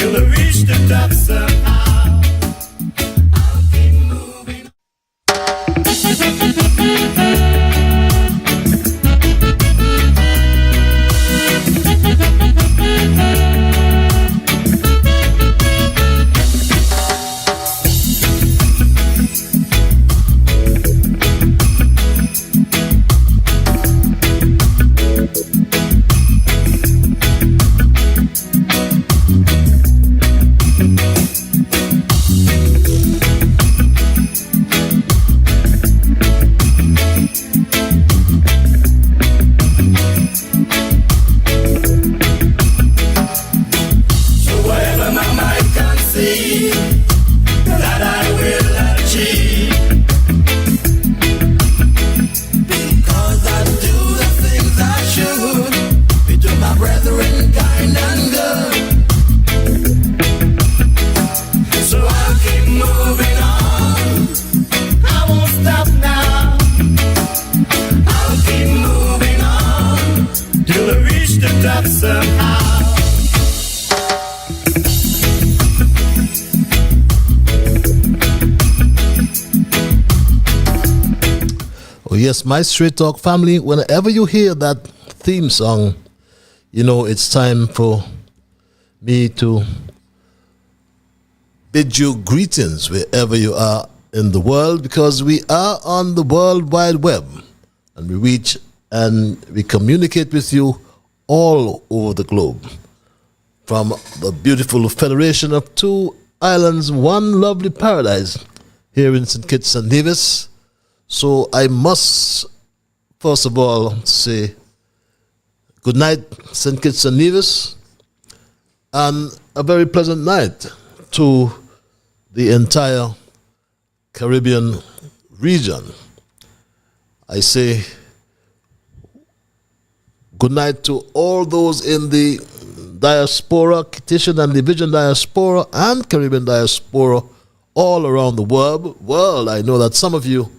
till I reach the top somehow. I'll keep moving. Yes, my Straight Talk family, whenever you hear that theme song, you know it's time for me to bid you greetings wherever you are in the world, because we are on the World Wide Web and we reach and we communicate with you all over the globe. From the beautiful federation of two islands, one lovely paradise here in St. Kitts and Nevis. So I must, first of all, say good night, St. Kitts and Nevis, and a very pleasant night to the entire Caribbean region. I say good night to all those in the diaspora, Kittitian and Division diaspora, and Caribbean diaspora all around the world. I know that some of you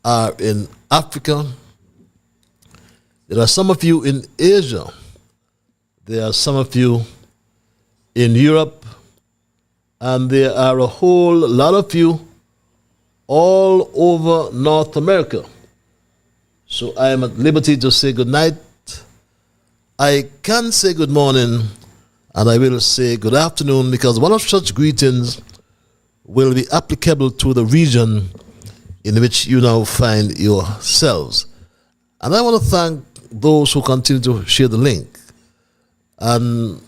are in Africa. There are some of you in Asia. There are some of you in Europe. And there are a whole lot of you all over North America. So I am at liberty to say good night. I can say good morning, and I will say good afternoon, because one of such greetings will be applicable to the region in which you now find yourselves. And I want to thank those who continue to share the link. And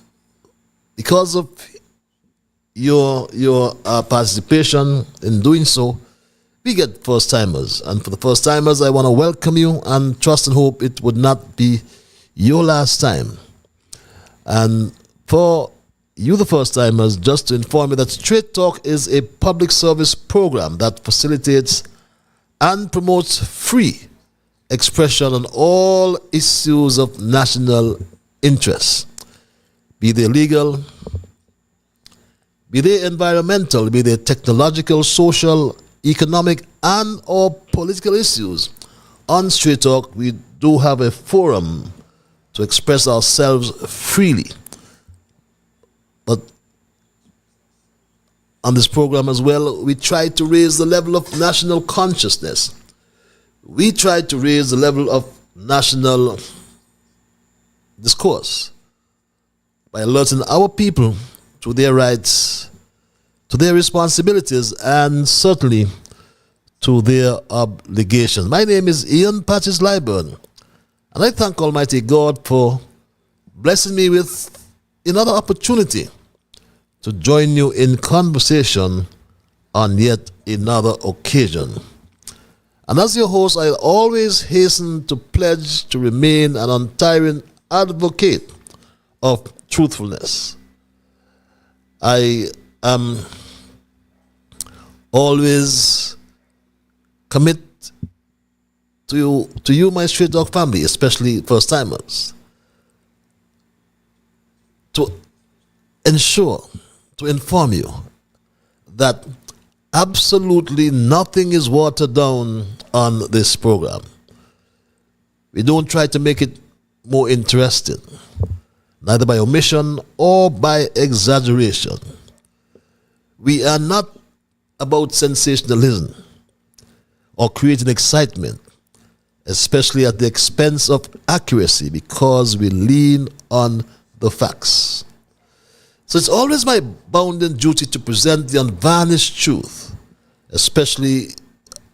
because of your participation in doing so, we get first-timers. And for the first-timers, I want to welcome you and trust and hope it would not be your last time. And for you, the first-timers, just to inform you that Straight Talk is a public service program that facilitates and promotes free expression on all issues of national interest, be they legal, be they environmental, be they technological, social, economic, and or political issues. On Straight Talk, we do have a forum to express ourselves freely. But on this program as well, we try to raise the level of national consciousness. We try to raise the level of national discourse by alerting our people to their rights, to their responsibilities, and certainly to their obligations. My name is Ian Patches Liburd, and I thank Almighty God for blessing me with another opportunity to join you in conversation on yet another occasion. And as your host, I always hasten to pledge to remain an untiring advocate of truthfulness. I am always commit to you, my Straight Talk family, especially first-timers, to ensure, to inform you that absolutely nothing is watered down on this program. We don't try to make it more interesting. neither by omission or by exaggeration. We are not about sensationalism or creating excitement, especially at the expense of accuracy, because we lean on the facts. So it's always my bounden duty to present the unvarnished truth, especially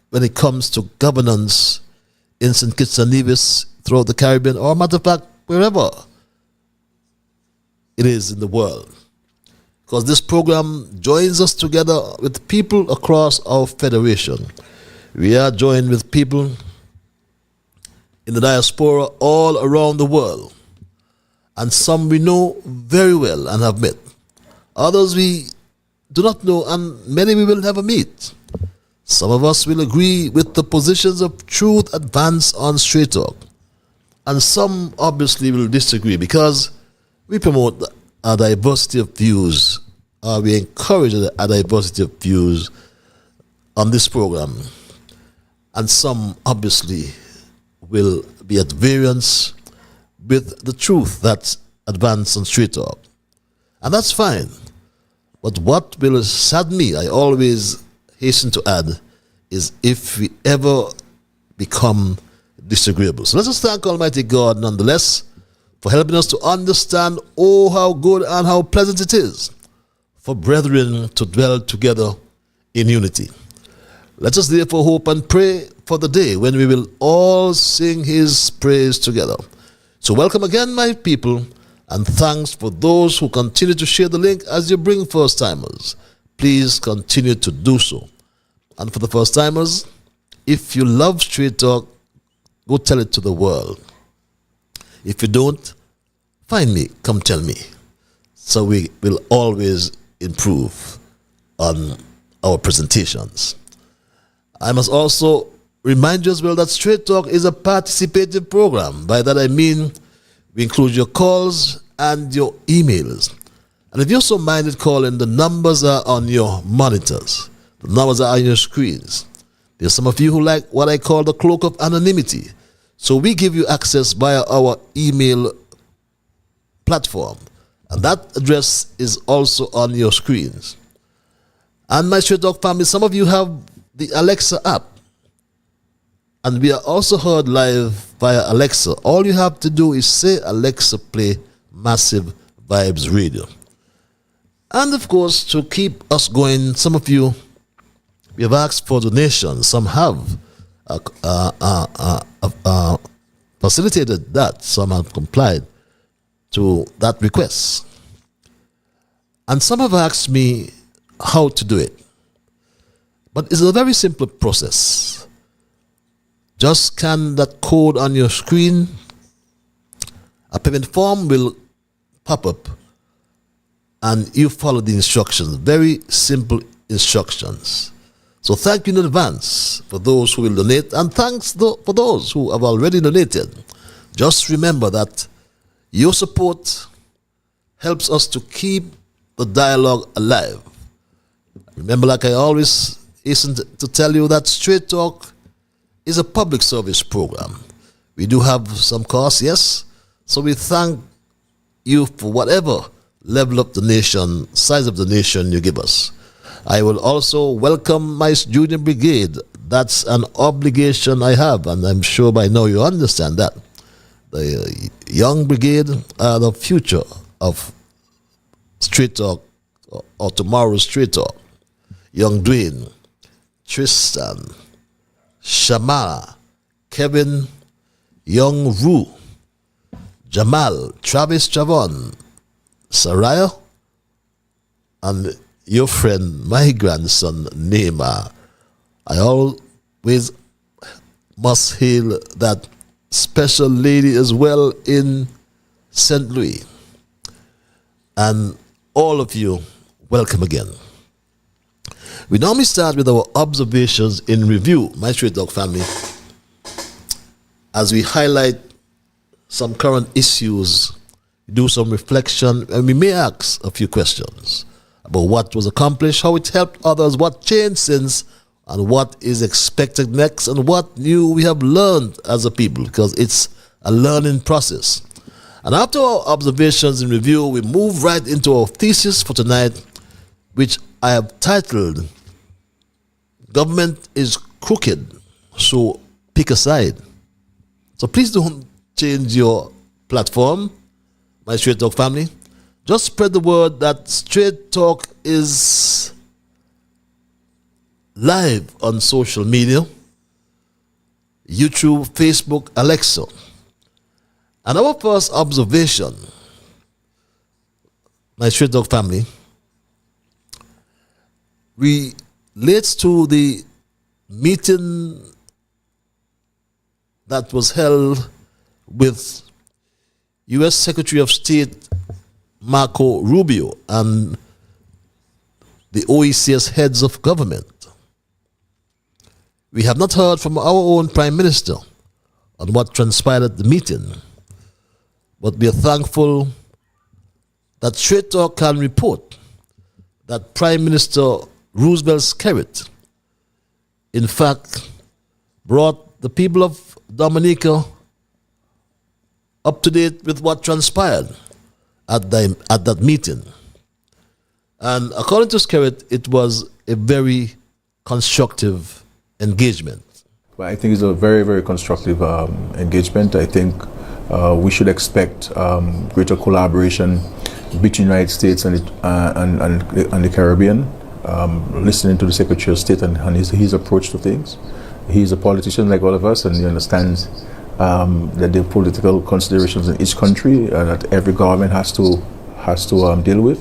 when it comes to governance in St. Kitts and Nevis, throughout the Caribbean, or matter of fact, wherever it is in the world. Because this program joins us together with people across our federation. We are joined with people in the diaspora all around the world. And some we know very well and have met. Others we do not know, and many we will never meet. Some of us will agree with the positions of truth advanced on Straight Talk. And some obviously will disagree, because we promote a diversity of views, or we encourage a diversity of views on this program. And some obviously will be at variance with the truth that's advanced on Straight Talk. And that's fine. But what will sadden me, I always hasten to add, is if we ever become disagreeable. So let us thank Almighty God nonetheless for helping us to understand, oh, how good and how pleasant it is for brethren to dwell together in unity. Let us therefore hope and pray for the day when we will all sing his praise together. So welcome again, my people, and thanks for those who continue to share the link as you bring first-timers. Please continue to do so. And for the first-timers, if you love Straight Talk, go tell it to the world. If you don't, find me, come tell me. So we will always improve on our presentations. I must also remind you as well that Straight Talk is a participative program. By that I mean we include your calls and your emails. And if you're so minded calling, the numbers are on your monitors. The numbers are on your screens. There's some of you who like what I call the cloak of anonymity. So we give you access via our email platform. And that address is also on your screens. And my Straight Talk family, some of you have the Alexa app. And we are also heard live via Alexa. All you have to do is say, Alexa, play Massive Vibes Radio. And of course, to keep us going, some of you, we have asked for donations. Some have facilitated that. Some have complied to that request. And some have asked me how to do it. But it's a very simple process. Just scan that code on your screen. A payment form will pop up and you follow the instructions. Very simple instructions. So thank you in advance for those who will donate, and thanks for those who have already donated. Just remember that your support helps us to keep the dialogue alive. Remember, like I always hasten to tell you, that Straight Talk is a public service program. We do have some costs, yes. So we thank you for whatever level of donation, size of donation you give us. I will also welcome my junior brigade. That's an obligation I have, and I'm sure by now you understand that. The young brigade are the future of Straight Talk, or tomorrow's Straight Talk. Young Dwayne, Tristan, Shamala, Kevin, Young Rue, Jamal, Travis Chavon, Saraya, and your friend, my grandson, Neymar. I always must hail that special lady as well in St. Louis. And all of you, welcome again. We normally start with our observations in review, my Straight Talk family, as we highlight some current issues, do some reflection, and we may ask a few questions about what was accomplished, how it helped others, what changed since, and what is expected next, and what new we have learned as a people, because it's a learning process. And after our observations and review, we move right into our thesis for tonight, which I have titled, Government is Crooked, so pick a side. So please don't change your platform, my Straight Talk family. Just spread the word that Straight Talk is live on social media, YouTube, Facebook, Alexa. And our first observation, my Straight Talk family, relates to the meeting that was held with U.S. Secretary of State Marco Rubio and the OECS heads of government. We have not heard from our own Prime Minister on what transpired at the meeting, but we are thankful that Straight Talk can report that Prime Minister Roosevelt Skerrit, in fact, brought the people of Dominica up to date with what transpired at that meeting. And according to Skerrit, it was a very constructive engagement. Well, I think it's a very, very constructive engagement. I think we should expect greater collaboration between the United States and the Caribbean. Listening to the Secretary of State and his approach to things. He's a politician like all of us, and he understands that there are political considerations in each country that every government has to deal with.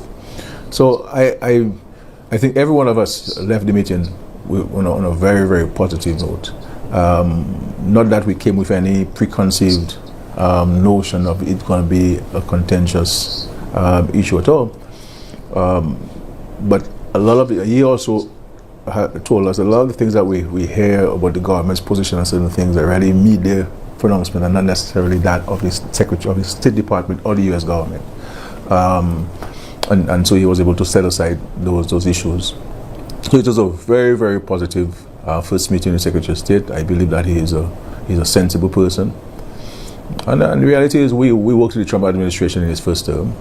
So I think every one of us left the meeting on a very, very positive note. Not that we came with any preconceived notion of it going to be a contentious issue at all. But a lot of he also told us a lot of the things that we hear about the government's position on certain things are really media pronouncement and not necessarily that of the Secretary of the State Department or the U.S. government. And so he was able to set aside those issues. So it was a very, very positive first meeting with the Secretary of State. I believe that he's a sensible person. And the reality is we worked with the Trump administration in his first term.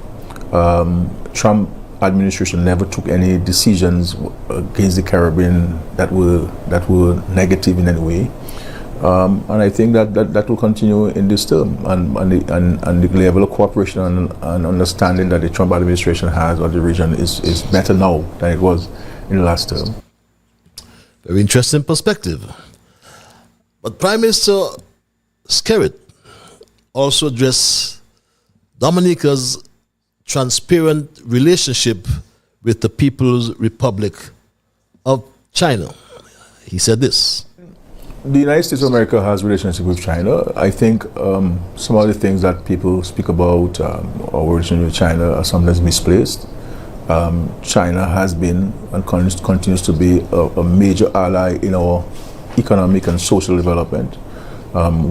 Trump administration never took any decisions against the Caribbean that were negative in any way. And I think that will continue in this term, and the level of cooperation and understanding that the Trump administration has of the region is better now than it was in the last term. Very interesting perspective. But Prime Minister Skerrit also addressed Dominica's transparent relationship with the People's Republic of China. He said this. The United States of America has a relationship with China. I think some of the things that people speak about our relationship with China are sometimes misplaced. China has been and continues to be a major ally in our economic and social development.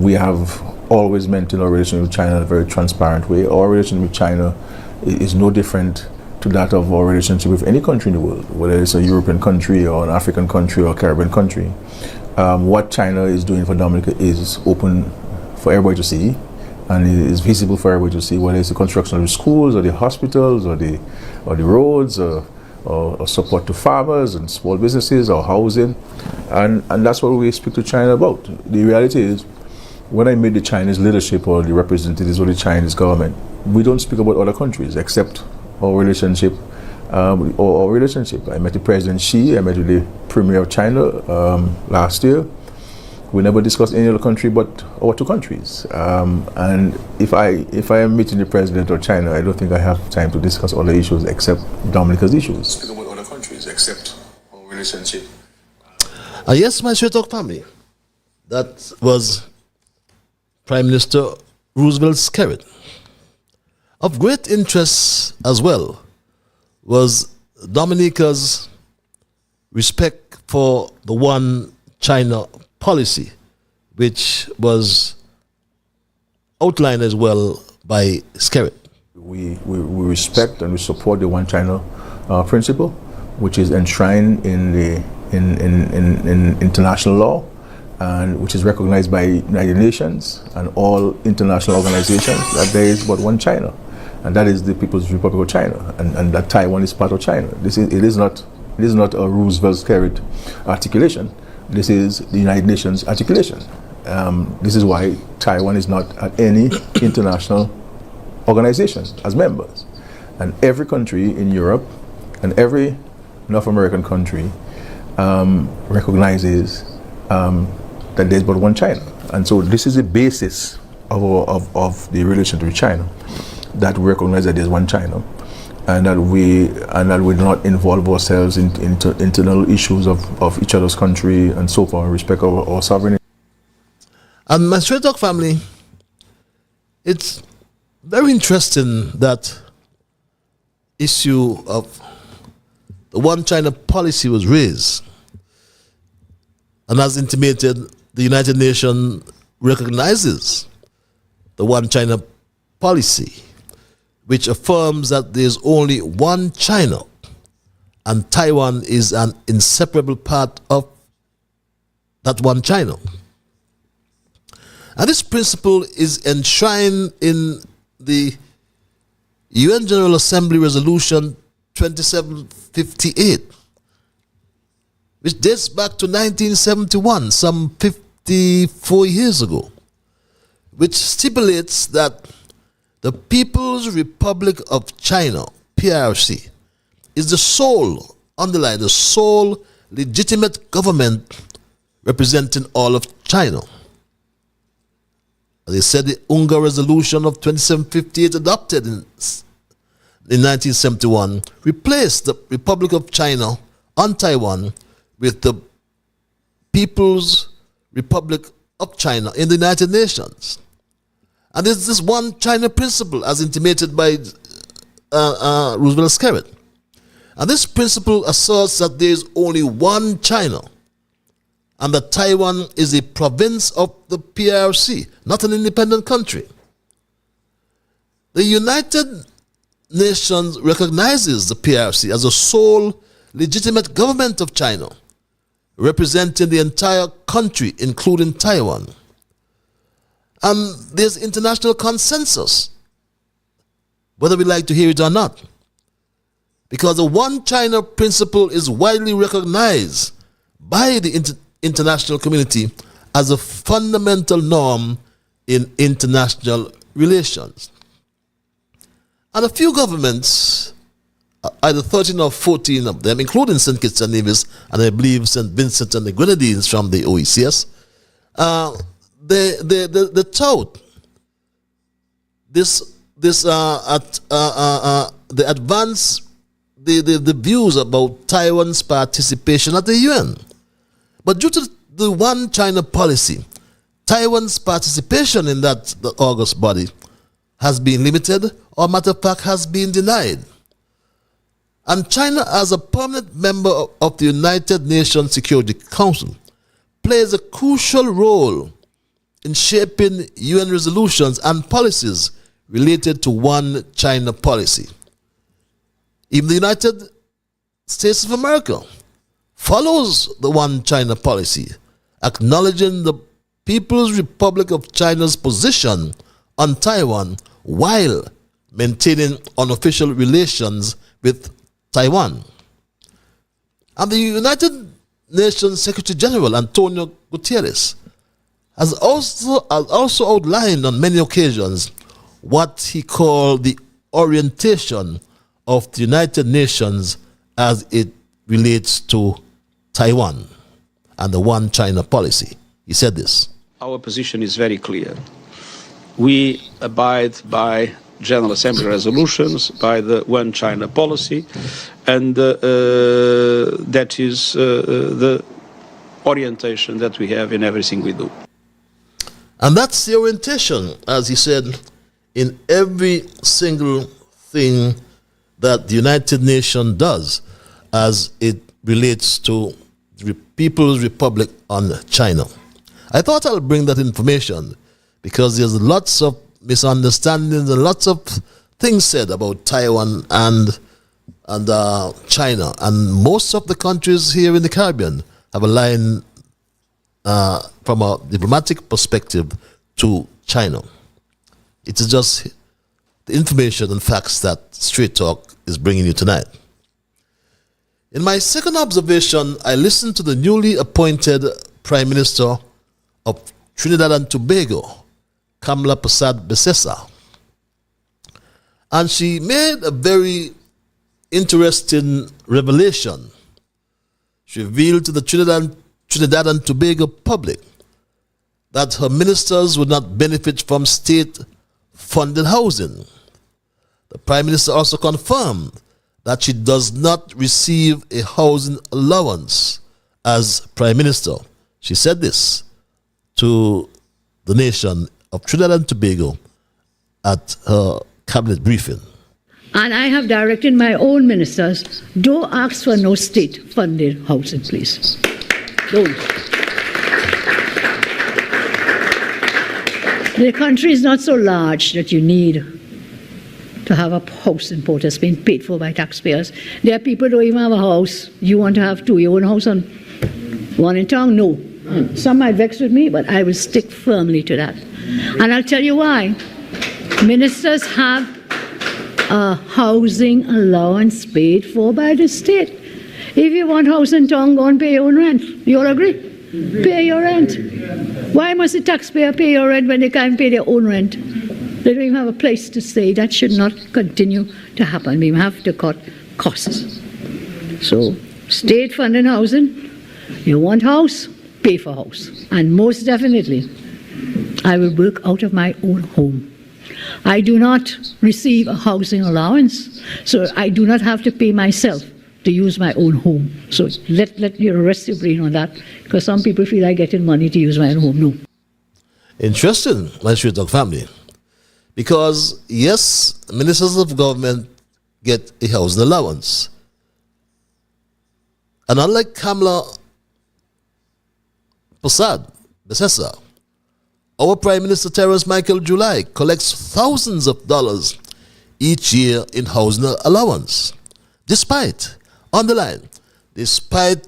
We have always maintained our relationship with China in a very transparent way. Our relationship with China is no different to that of our relationship with any country in the world, whether it's a European country or an African country or a Caribbean country. What China is doing for Dominica is open for everybody to see, and it is visible for everybody to see, whether it's the construction of the schools or the hospitals or the roads or support to farmers and small businesses or housing, and that's what we speak to China about. The reality is, when I meet the Chinese leadership or the representatives of the Chinese government, we don't speak about other countries except our relationship. I met the President Xi, I met with the Premier of China last year. We never discussed any other country but our two countries. And if I am meeting the President of China, I don't think I have time to discuss other issues except Dominica's issues. Speak about other countries except our relationship. Yes, my Straight Talk family. That was Prime Minister Roosevelt Skerrit. Of great interest as well was Dominica's respect for the one China policy, which was outlined as well by Skerrit. We respect and we support the one China principle, which is enshrined in international law. and which is recognized by United Nations and all international organizations, that there is but one China, and that is the People's Republic of China, and that Taiwan is part of China. It is not a Roosevelt-Skerritt articulation. This is the United Nations articulation. This is why Taiwan is not at any international organization as members, and every country in Europe and every North American country recognizes that there's but one China, and so this is the basis of the relationship with China, that we recognize that there's one China, and that we do not involve ourselves in internal issues of each other's country and so forth, respect our sovereignty. And my Straight Talk family, it's very interesting that issue of the one China policy was raised. And as intimated, the United Nations recognizes the one China policy, which affirms that there's only one China and Taiwan is an inseparable part of that one China. And this principle is enshrined in the UN General Assembly Resolution 2758, which dates back to 1971, some 54 years ago, which stipulates that the People's Republic of China, PRC, is the sole, underline, the sole legitimate government representing all of China. They said the UNGA resolution of 2758 adopted in 1971 replaced the Republic of China on Taiwan with the People's Republic of China in the United Nations. And there's this one China principle as intimated by Roosevelt Skerritt. And this principle asserts that there is only one China and that Taiwan is a province of the PRC, not an independent country. The United Nations recognizes the PRC as a sole legitimate government of China, representing the entire country, including Taiwan. And there's international consensus, whether we like to hear it or not, because the one China principle is widely recognized by the international community as a fundamental norm in international relations. And a few governments, either 13 or 14 of them, including St. Kitts and Nevis, and I believe St. Vincent and the Grenadines from the OECS, they tout the advance the views about Taiwan's participation at the UN. But due to the one China policy, Taiwan's participation in the August body has been limited, or matter of fact has been denied. And China, as a permanent member of the United Nations Security Council, plays a crucial role in shaping UN resolutions and policies related to one China policy. Even the United States of America follows the one China policy, acknowledging the People's Republic of China's position on Taiwan while maintaining unofficial relations with Taiwan. And the United Nations Secretary General Antonio Guterres has also outlined on many occasions what he called the orientation of the United Nations as it relates to Taiwan and the one China policy. He said this. Our position is very clear. We abide by General Assembly resolutions, by the one China policy, and that is the orientation that we have in everything we do. And that's the orientation, as he said, in every single thing that the United Nations does as it relates to the People's Republic on China. I thought I'll bring that information because there's lots of misunderstandings and lots of things said about Taiwan and China. And most of the countries here in the Caribbean have aligned from a diplomatic perspective to China. It is just the information and facts that Straight Talk is bringing you tonight. In my second observation, I listened to the newly appointed Prime Minister of Trinidad and Tobago, Kamla Persad Besessa. And she made a very interesting revelation. She revealed to the Trinidad and Tobago public that her ministers would not benefit from state-funded housing. The Prime Minister also confirmed that she does not receive a housing allowance as Prime Minister. She said this to the nation of Trinidad and Tobago at her cabinet briefing. And I have directed my own ministers, don't ask for no state-funded housing, please. Don't. The country is not so large that you need to have a house in Port that's being paid for by taxpayers. There are people who don't even have a house. You want to have two, your own house and one in town? No. Some might vex with me, but I will stick firmly to that. And I'll tell you why. Ministers have a housing allowance paid for by the state. If you want house in town, go and pay your own rent. You all agree? Pay your rent. Why must the taxpayer pay your rent when they can't pay their own rent? They don't even have a place to stay. That should not continue to happen. We have to cut costs. So, state-funded housing, you want house, pay for house. And most definitely, I will work out of my own home. I do not receive a housing allowance, so I do not have to pay myself to use my own home. So let you rest your brain on that, because some people feel like getting money to use my own home. No. Interesting, my Straight Talk family. Because, yes, ministers of government get a housing allowance. And unlike Kamla Persad Besessa, our Prime Minister Terence Michael July collects thousands of dollars each year in housing allowance, despite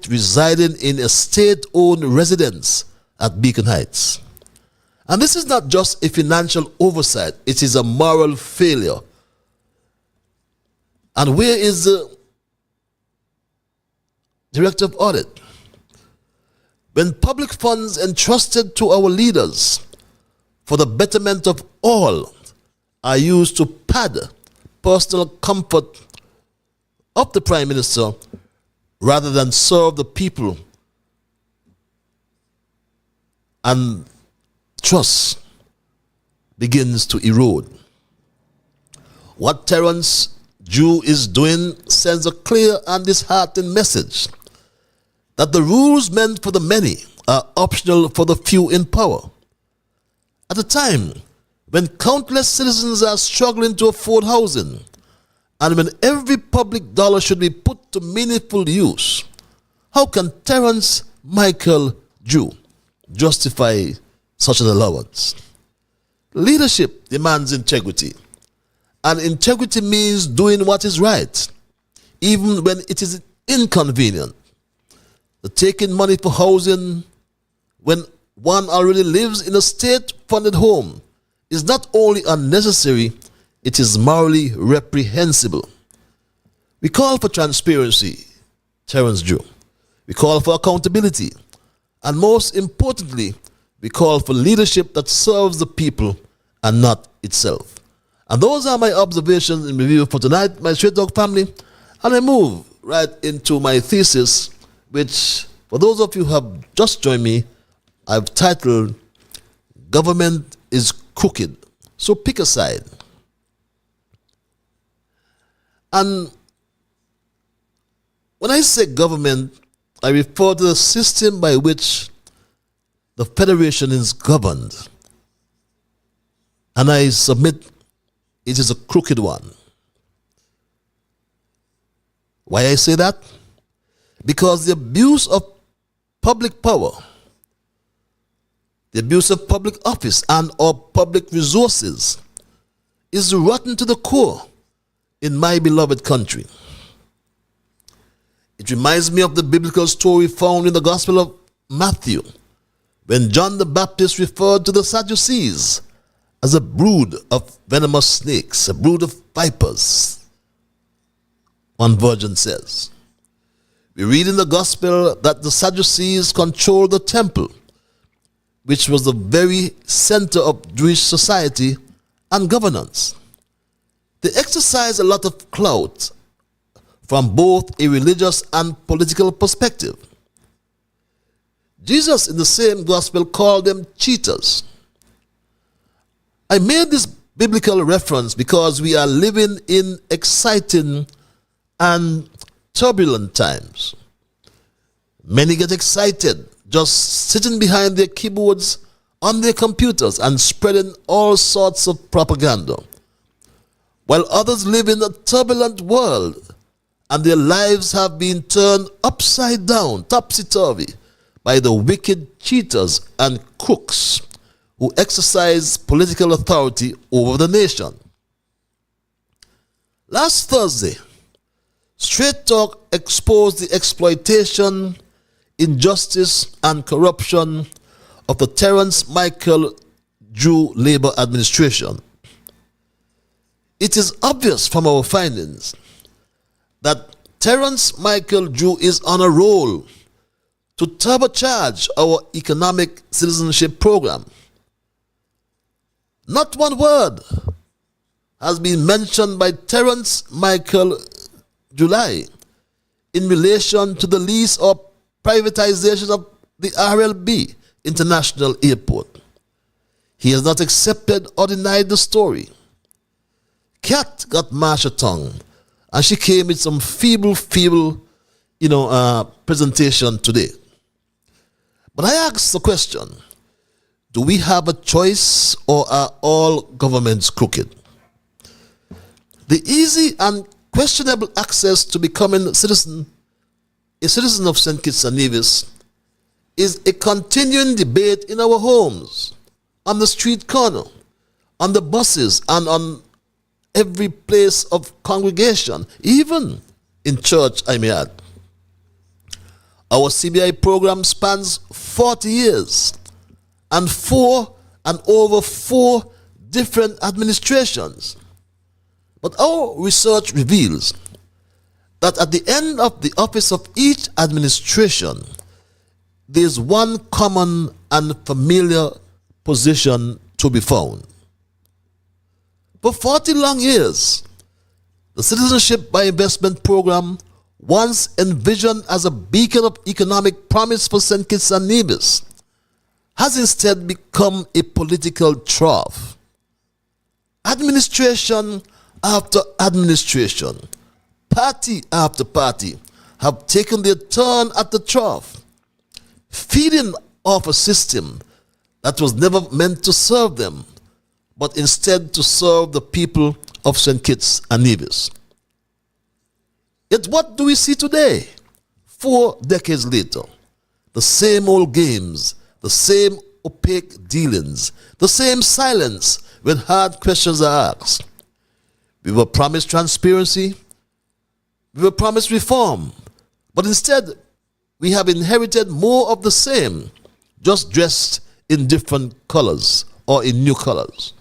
residing in a state-owned residence at Beacon Heights. And this is not just a financial oversight, it is a moral failure. And where is the Director of Audit? When public funds entrusted to our leaders for the betterment of all are used to pad personal comfort of the Prime Minister rather than serve the people, and trust begins to erode. What Terence Jew is doing sends a clear and disheartening message that the rules meant for the many are optional for the few in power. At a time when countless citizens are struggling to afford housing, and when every public dollar should be put to meaningful use, how can Terence Michael Jew justify such an allowance? Leadership demands integrity, and integrity means doing what is right, even when it is inconvenient. The taking money for housing when one already lives in a state-funded home is not only unnecessary, it is morally reprehensible. We call for transparency, Terence Jew. We call for accountability. And most importantly, we call for leadership that serves the people and not itself. And those are my observations in review for tonight, my Straight Talk family. And I move right into my thesis, which, for those of you who have just joined me, I've titled, Government is Crooked, so pick a side. And when I say government, I refer to the system by which the Federation is governed. And I submit it is a crooked one. Why I say that? Because the abuse of public power, the abuse of public office and or public resources is rotten to the core in my beloved country. It reminds me of the biblical story found in the Gospel of Matthew, when John the Baptist referred to the Sadducees as a brood of venomous snakes, a brood of vipers, one version says. We read in the gospel that the Sadducees controlled the temple, which was the very center of Jewish society and governance. They exercised a lot of clout from both a religious and political perspective. Jesus in the same gospel called them cheaters. I made this biblical reference because we are living in exciting and turbulent times. Many get excited just sitting behind their keyboards on their computers and spreading all sorts of propaganda, while others live in a turbulent world and their lives have been turned upside down, topsy-turvy, by the wicked cheaters and crooks who exercise political authority over the nation. Last Thursday, Straight Talk exposed the exploitation, injustice, and corruption of the Terence Michael Drew Labour administration. It is obvious from our findings that Terence Michael Drew is on a roll to turbocharge our economic citizenship program. Not one word has been mentioned by Terence Michael July in relation to the lease or privatization of the RLB International Airport. He has not accepted or denied the story. Kat got marsha tongue, and she came with some feeble, presentation today. But I ask the question, do we have a choice, or are all governments crooked? The easy and questionable access to becoming a citizen of St. Kitts and Nevis is a continuing debate in our homes, on the street corner, on the buses, and on every place of congregation, even in church, I may add. Our CBI program spans 40 years and over four different administrations. But our research reveals that at the end of the office of each administration, there's one common and familiar position to be found. For 40 long years, the Citizenship by Investment program, once envisioned as a beacon of economic promise for St. Kitts and Nevis, has instead become a political trough. Administration after administration, party after party, have taken their turn at the trough, feeding off a system that was never meant to serve them, but instead to serve the people of St. Kitts and Nevis. Yet what do we see today, 4 decades later? The same old games, the same opaque dealings, the same silence when hard questions are asked. We were promised transparency, we were promised reform, but instead we have inherited more of the same, just dressed in different colors or in new colors.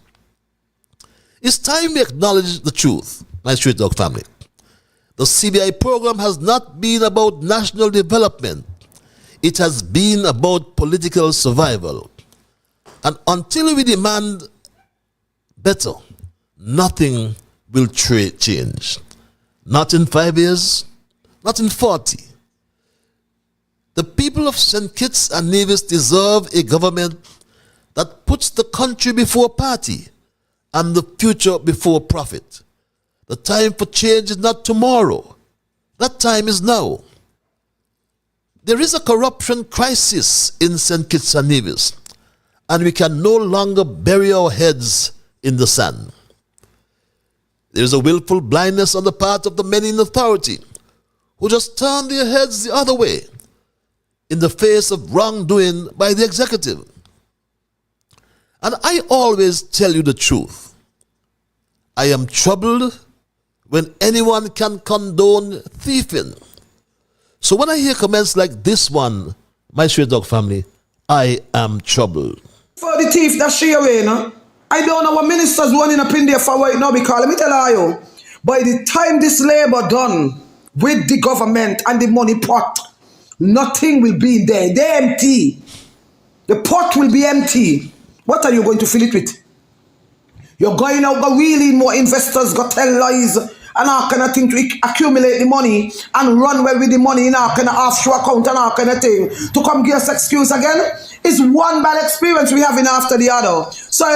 It's time we acknowledge the truth, my Straight Talk family. The CBI program has not been about national development. It has been about political survival. And until we demand better, nothing will change. Not in 5 years, not in 40. The people of St. Kitts and Nevis deserve a government that puts the country before party and the future before profit. The time for change is not tomorrow. That time is now. There is a corruption crisis in St. Kitts and Nevis, and we can no longer bury our heads in the sand. There is a willful blindness on the part of the many in authority who just turn their heads the other way in the face of wrongdoing by the executive. And I always tell you the truth. I am troubled when anyone can condone thieving. So when I hear comments like this one, my Straight Dog family, I am troubled. For the thief that she away, no? I don't know what ministers running up in there for right now, because let me tell you, by the time this labor done with the government and the money pot, nothing will be in there. They're empty. The pot will be empty. What are you going to fill it with? You're going out, go really more investors, go tell lies, and all kind of thing to accumulate the money and run well with the money in all kind of offshore account and all kind of thing to come give us excuse again. It's one bad experience we having after the other. So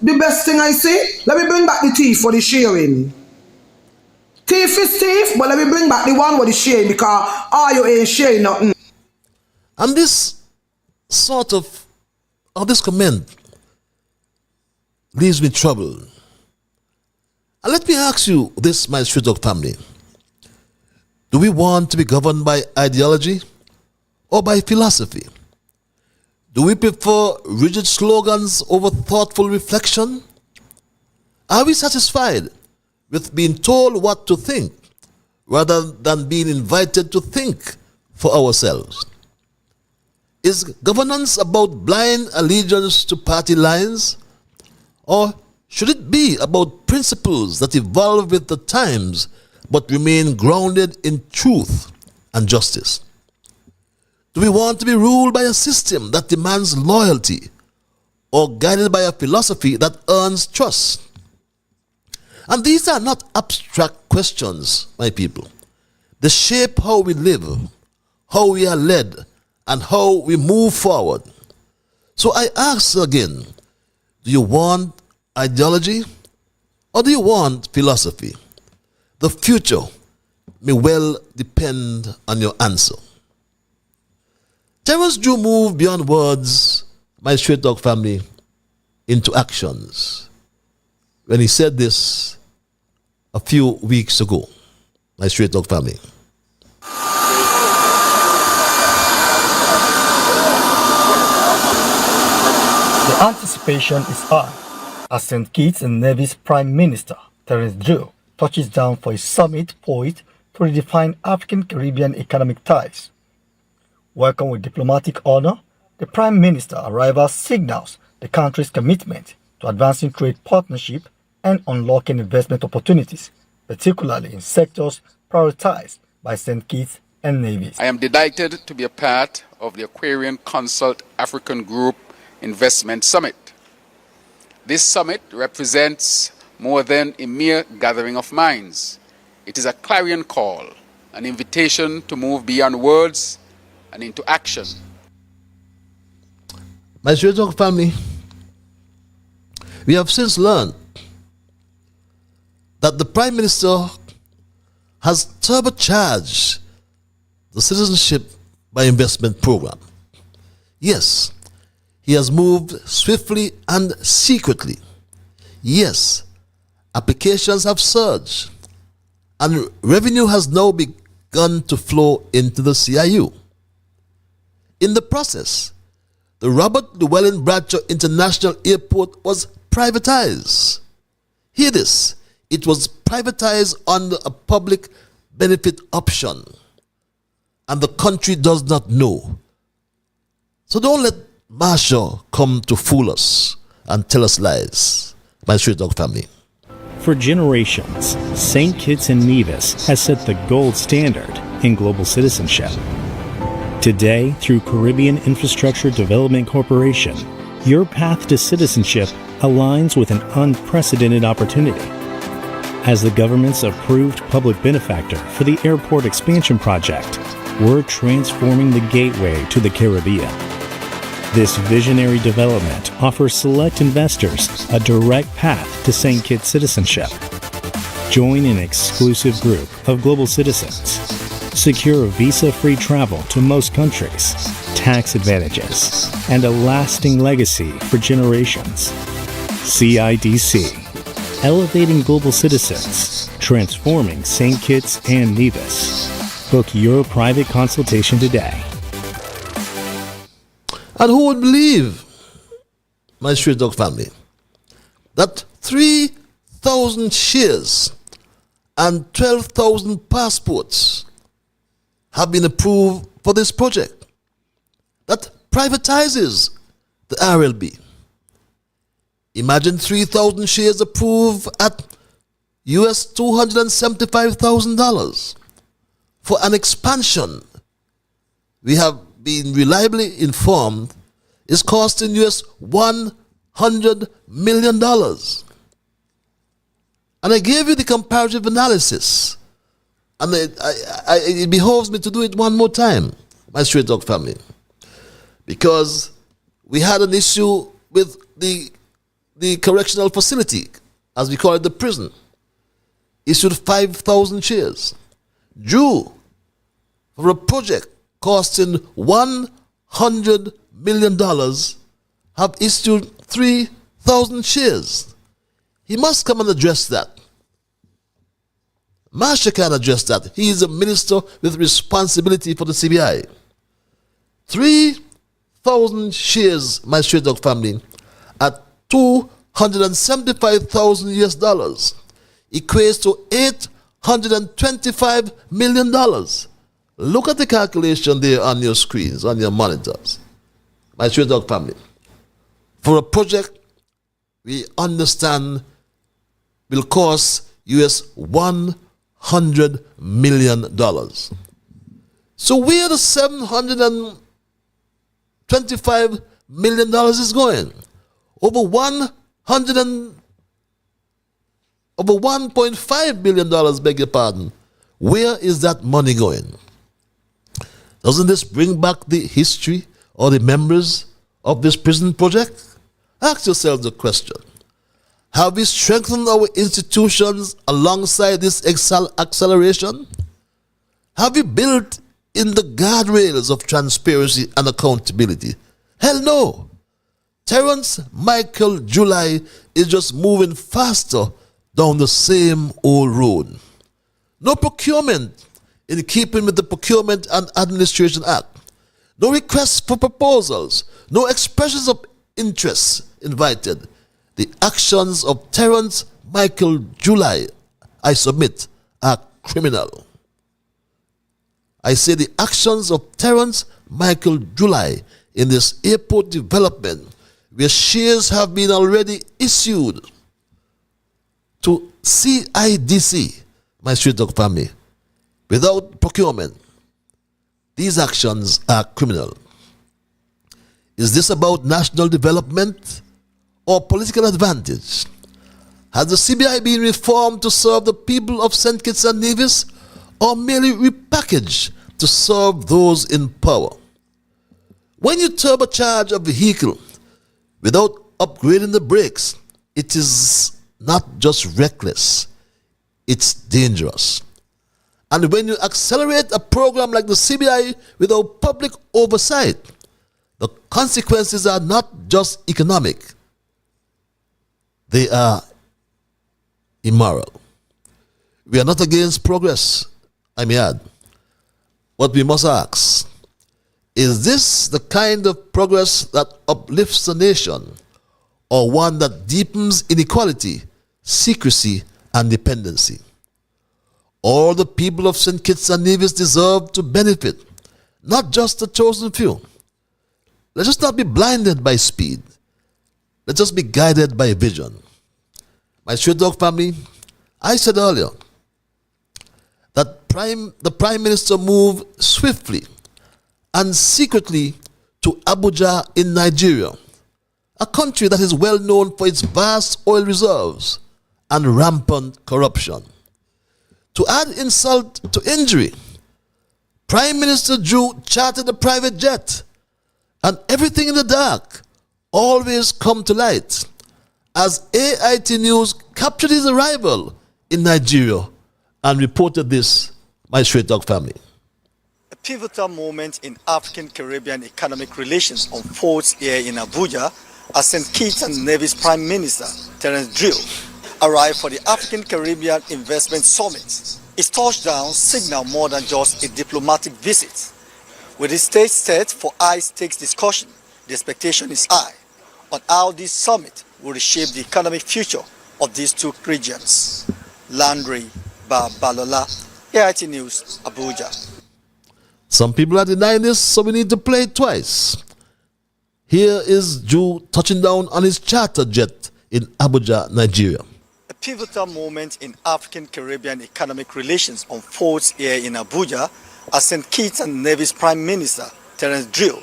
the best thing I see, let me bring back the thief for the sharing. Thief is thief, but let me bring back the one with the sharing, because all you ain't sharing nothing. And this sort of, or this comment leaves me troubled. And let me ask you this, my Street Dog family. Do we want to be governed by ideology or by philosophy? Do we prefer rigid slogans over thoughtful reflection? Are we satisfied with being told what to think rather than being invited to think for ourselves? Is governance about blind allegiance to party lines? Or should it be about principles that evolve with the times but remain grounded in truth and justice? Do we want to be ruled by a system that demands loyalty or guided by a philosophy that earns trust? And these are not abstract questions, my people. They shape how we live, how we are led, and how we move forward. So I ask again, do you want ideology or do you want philosophy? The future may well depend on your answer. Terence Drew moved beyond words, my Straight Dog family, into actions when he said this a few weeks ago, my Straight Dog family. The anticipation is high as St. Kitts and Nevis Prime Minister Terence Drew touches down for a summit poised to redefine African-Caribbean economic ties. Welcome with diplomatic honor, the Prime Minister arrival signals the country's commitment to advancing trade partnership and unlocking investment opportunities, particularly in sectors prioritized by St. Kitts and Nevis. I am delighted to be a part of the Aquarian Consult African Group Investment Summit. This summit represents more than a mere gathering of minds. It is a clarion call, an invitation to move beyond words and into action. My Straight Dog family, we have since learned that the Prime Minister has turbocharged the Citizenship by Investment program. Yes, he has moved swiftly and secretly. Yes, applications have surged and revenue has now begun to flow into the CIU. In the process, the Robert Llewellyn Bradshaw International Airport was privatized. Hear this, it was privatized under a public benefit option, and the country does not know. So don't let Marshall come to fool us and tell us lies, my Straight Dog family. For generations, St. Kitts and Nevis has set the gold standard in global citizenship. Today, through Caribbean Infrastructure Development Corporation, your path to citizenship aligns with an unprecedented opportunity. As the government's approved public benefactor for the airport expansion project, we're transforming the gateway to the Caribbean. This visionary development offers select investors a direct path to St. Kitts citizenship. Join an exclusive group of global citizens. Secure visa-free travel to most countries, tax advantages, and a lasting legacy for generations. CIDC, elevating global citizens, transforming St. Kitts and Nevis. Book your private consultation today. And who would believe, my Straight Dog family, that 3,000 shares and 12,000 passports have been approved for this project? That privatizes the RLB. Imagine 3,000 shares approved at US $275,000 for an expansion we have been reliably informed is costing US $100 million. And I gave you the comparative analysis. And it behoves me to do it one more time, my Straight Talk family. Because we had an issue with the correctional facility, as we call it, the prison. Issued 5,000 shares. Drew for a project costing $100 million have issued 3,000 shares. He must come and address that. Marsha can address that. He is a minister with responsibility for the CBI. 3,000 shares, my Straight Dog family, at $275,000 US dollars equates to $825 million. Look at the calculation there on your screens, on your monitors, my Straight Dog family. For a project we understand will cost US $100 million. So where the $725 million is going? Over $1.5 billion, beg your pardon. Where is that money going? Doesn't this bring back the history or the members of this prison project? Ask yourself the question. Have we strengthened our institutions alongside this acceleration? Have we built in the guardrails of transparency and accountability? Hell no. Terrence Michael July is just moving faster down the same old road. No procurement in keeping with the Procurement and Administration Act. No requests for proposals. No expressions of interest invited. The actions of Terrence Michael July, I submit, are criminal. I say the actions of Terrence Michael July in this airport development, where shares have been already issued to CIDC, my Straight Dog family, without procurement. These actions are criminal. Is this about national development or political advantage? Has the CBI been reformed to serve the people of St. Kitts and Nevis, or merely repackaged to serve those in power? When you turbocharge a vehicle without upgrading the brakes, it is not just reckless, it's dangerous. And when you accelerate a program like the CBI without public oversight, the consequences are not just economic, they are immoral. We are not against progress, I may add. But we must ask, is this the kind of progress that uplifts the nation, or one that deepens inequality, secrecy, and dependency? All the people of St. Kitts and Nevis deserve to benefit, not just the chosen few. Let us not be blinded by speed. Let us be guided by vision. My Straight Dog family, I said earlier that the Prime Minister moved swiftly and secretly to Abuja in Nigeria, a country that is well known for its vast oil reserves and rampant corruption. To add insult to injury, Prime Minister Drew chartered a private jet, and everything in the dark always come to light as AIT News captured his arrival in Nigeria and reported this, my Straight Dog family. A pivotal moment in African-Caribbean economic relations unfolds here in Abuja as St. Kitts and Nevis Prime Minister Terence Drew arrived for the African-Caribbean Investment Summit. His touchdown signaled more than just a diplomatic visit. With the stage set for high-stakes discussion, the expectation is high on how this summit will reshape the economic future of these two regions. Landry Babalola, AIT News, Abuja. Some people are denying this, so we need to play it twice. Here is Drew touching down on his charter jet in Abuja, Nigeria. A pivotal moment in African-Caribbean economic relations unfolds here in Abuja as St. Kitts and Nevis Prime Minister Terence Drew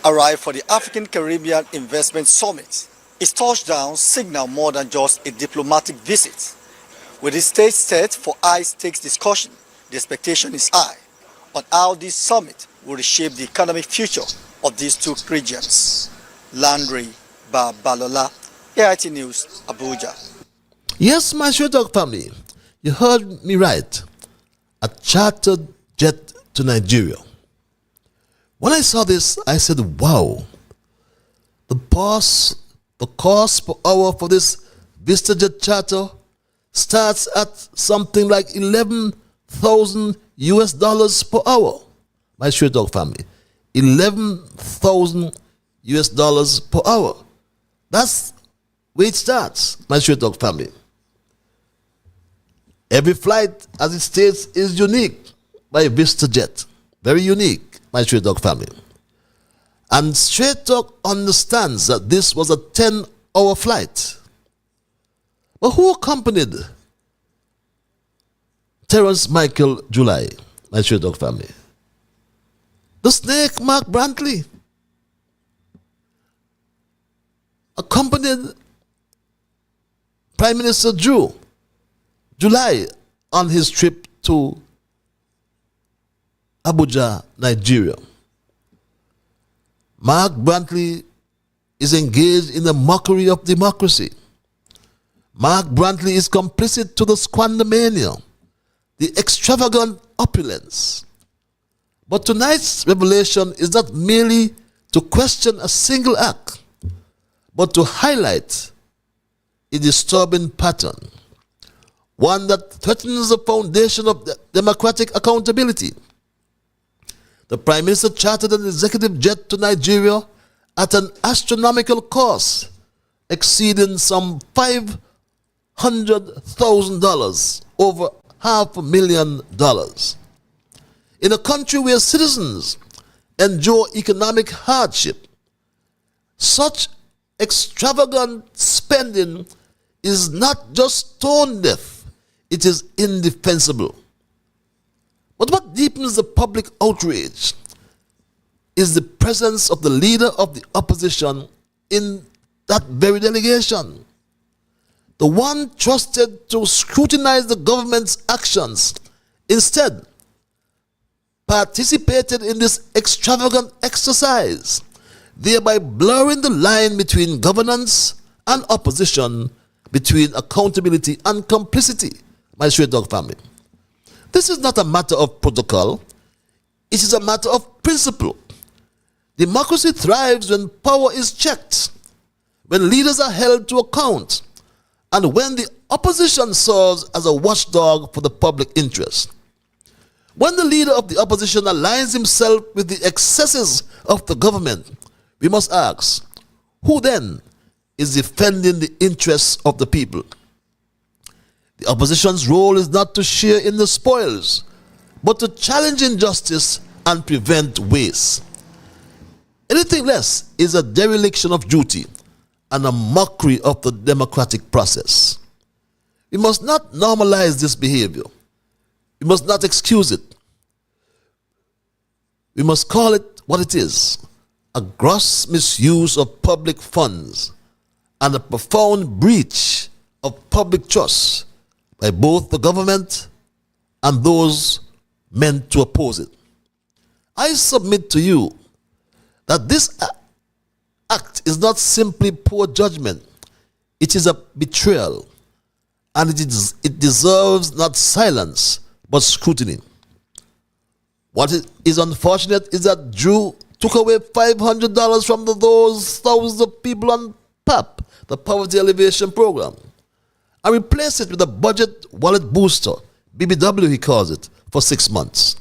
arrived for the African-Caribbean Investment Summit. His touchdown signaled more than just a diplomatic visit. With the stage set for high-stakes discussion, the expectation is high on how this summit will reshape the economic future of these two regions. Landry Babalola, AIT News, Abuja. Yes, my Straight Talk family, you heard me right. A chartered jet to Nigeria. When I saw this, I said, wow. The cost per hour for this VistaJet charter starts at something like 11,000 US dollars per hour. My Straight Talk family, 11,000 US dollars per hour. That's where it starts, my Straight Talk family. Every flight, as it states, is unique by VistaJet. Very unique, my Straight Talk family. And Straight Talk understands that this was a 10-hour flight. But who accompanied Terence Michael July, my Straight Talk family? The snake, Mark Brantley, accompanied Prime Minister Drew July on his trip to Abuja, Nigeria. Mark Brantley is engaged in the mockery of democracy. Mark Brantley is complicit to the squandermania, the extravagant opulence. But tonight's revelation is not merely to question a single act, but to highlight a disturbing pattern, one that threatens the foundation of democratic accountability. The Prime Minister chartered an executive jet to Nigeria at an astronomical cost exceeding some $500,000, over $500,000. In a country where citizens endure economic hardship, such extravagant spending is not just tone deaf, it is indefensible. But what deepens the public outrage is the presence of the leader of the opposition in that very delegation. The one trusted to scrutinize the government's actions, instead participated in this extravagant exercise, thereby blurring the line between governance and opposition, between accountability and complicity, my Straight Talk family. This is not a matter of protocol, it is a matter of principle. Democracy thrives when power is checked, when leaders are held to account, and when the opposition serves as a watchdog for the public interest. When the leader of the opposition aligns himself with the excesses of the government, we must ask, who then is defending the interests of the people? The opposition's role is not to share in the spoils, but to challenge injustice and prevent waste. Anything less is a dereliction of duty and a mockery of the democratic process. We must not normalize this behavior. We must not excuse it. We must call it what it is: a gross misuse of public funds and a profound breach of public trust by both the government and those meant to oppose it. I submit to you that this act is not simply poor judgment, it is a betrayal, and it deserves not silence but scrutiny. What is unfortunate is that Drew took away $500 from those thousands of people on PAP, the Poverty Alleviation Program, and replaced it with a budget wallet booster, BBW he calls it, for 6 months.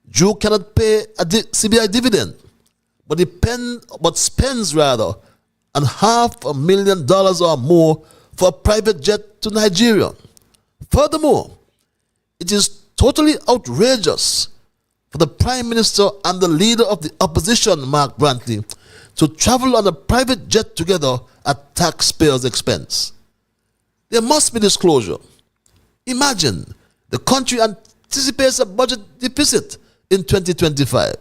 Drew cannot pay a CBI dividend, but spends rather $500,000 or more for a private jet to Nigeria. Furthermore, it is totally outrageous for the Prime Minister and the leader of the opposition, Mark Brantley, to travel on a private jet together at taxpayers' expense. There must be disclosure. Imagine the country anticipates a budget deficit in 2025,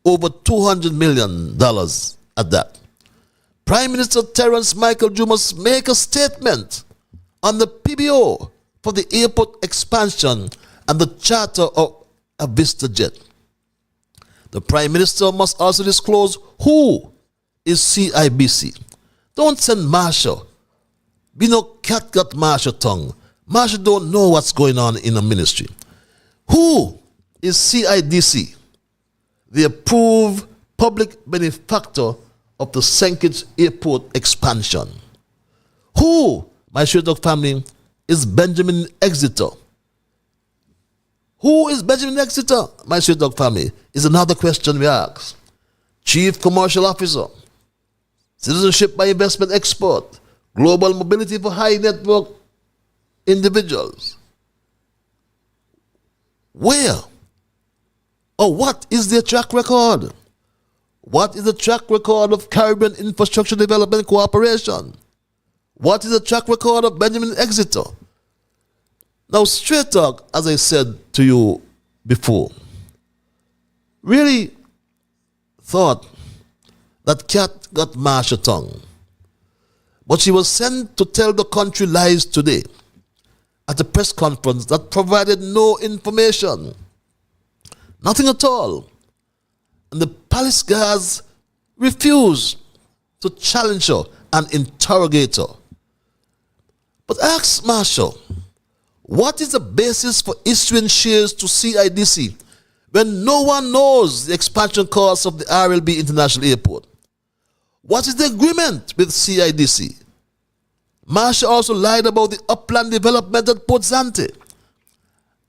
over $200 million at that. Prime Minister Terence Michael Drew must make a statement on the PBO for the airport expansion and the charter of a Vista jet. The Prime Minister must also disclose who is CIBC. Don't send Marsha. Be no cat got Marsha tongue. Marsha don't know what's going on in a ministry. Who is CIDC? The approved public benefactor of the St. Kitts Airport expansion. Who, my Straight Talk family, is Benjamin Exeter? Who is Benjamin Exeter, my Straight Talk family, is another question we ask. Chief Commercial Officer, Citizenship by Investment Expert, Global Mobility for High Network Individuals. Where or what is their track record? What is the track record of Caribbean Infrastructure Development Cooperation? What is the track record of Benjamin Exeter? Now, Straight Talk, as I said to you before, really thought that Cat got Marsha tongue. But she was sent to tell the country lies today at a press conference that provided no information. Nothing at all. And the palace guards refused to challenge her and interrogate her. But ask Marshall, what is the basis for issuing shares to CIDC when no one knows the expansion costs of the RLB International Airport? What is the agreement with CIDC? Marshall also lied about the upland development at Port Zante,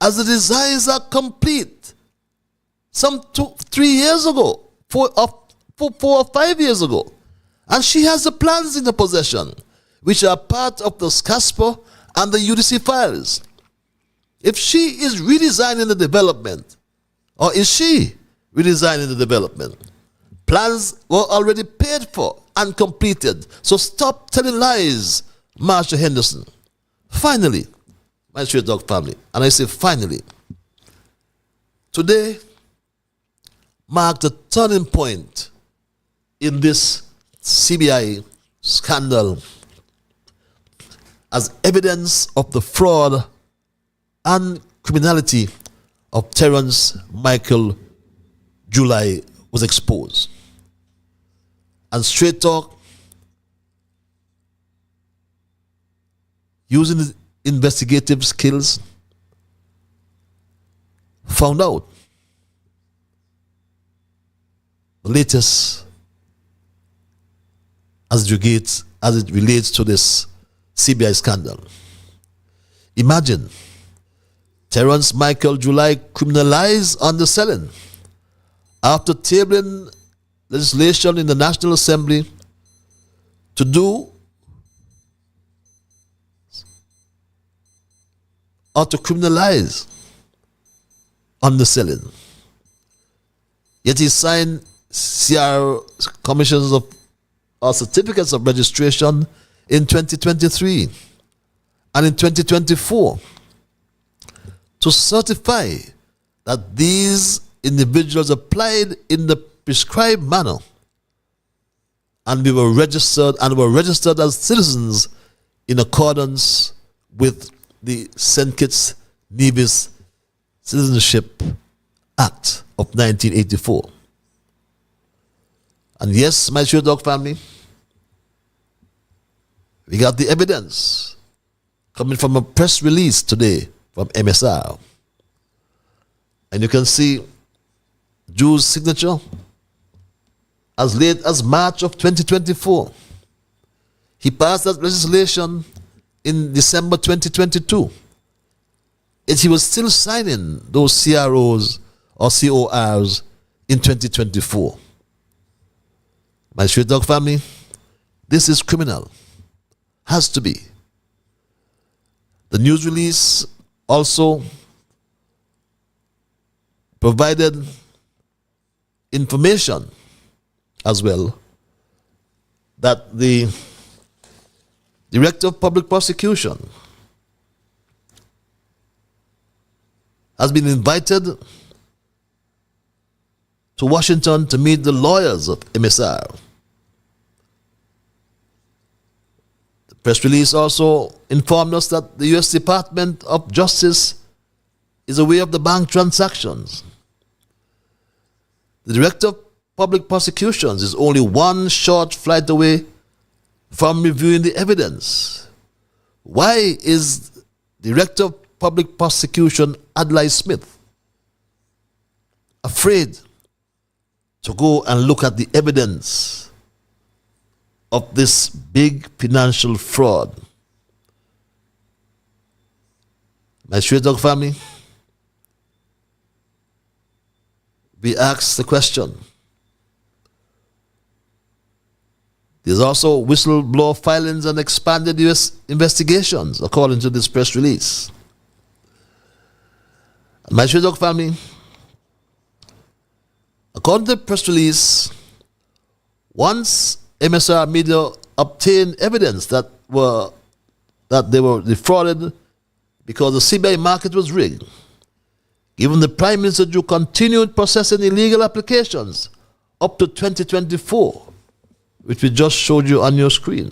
as the designs are complete some 3 years ago, 4 or 5 years ago. And she has the plans in her possession, which are part of the SCASPA and the UDC files. If she is redesigning the development, or is she redesigning the development, plans were already paid for and completed. So stop telling lies, Marsha Henderson. Finally, my Straight Dog family, and I say finally, today marked a turning point in this CBI scandal as evidence of the fraud and criminality of Terence Michael July was exposed. And Straight Talk, using his investigative skills, found out the latest as it relates to this CBI scandal. Imagine Terence Michael July criminalized underselling after tabling legislation in the National Assembly to do or to criminalize underselling. Yet he signed CR commissions of or certificates of registration in 2023 and in 2024 to certify that these individuals applied in the prescribed manner and were registered as citizens in accordance with the St. Kitts Nevis Citizenship Act of 1984. And yes, my Straight Dog family, we got the evidence coming from a press release today from MSR. And you can see Drew's signature as late as March of 2024. He passed that legislation in December 2022. Yet he was still signing those CROs or CORs in 2024. My Straight Dog family, this is criminal. Has to be. The news release also provided information as well that the Director of Public Prosecution has been invited to Washington to meet the lawyers of MSR. The press release also informed us that the U.S. Department of Justice is aware of the bank transactions. The Director of Public Prosecutions is only one short flight away from reviewing the evidence. Why is Director of Public Prosecution Adlai Smith afraid to go and look at the evidence of this big financial fraud? My Straight Dog family, we ask the question. There's also whistleblower filings and expanded U.S. investigations, according to this press release. My Straight Dog family, according to the press release, once MSR Media obtained evidence that they were defrauded because the CBI market was rigged, even the Prime Minister Drew continued processing illegal applications up to 2024, which we just showed you on your screen.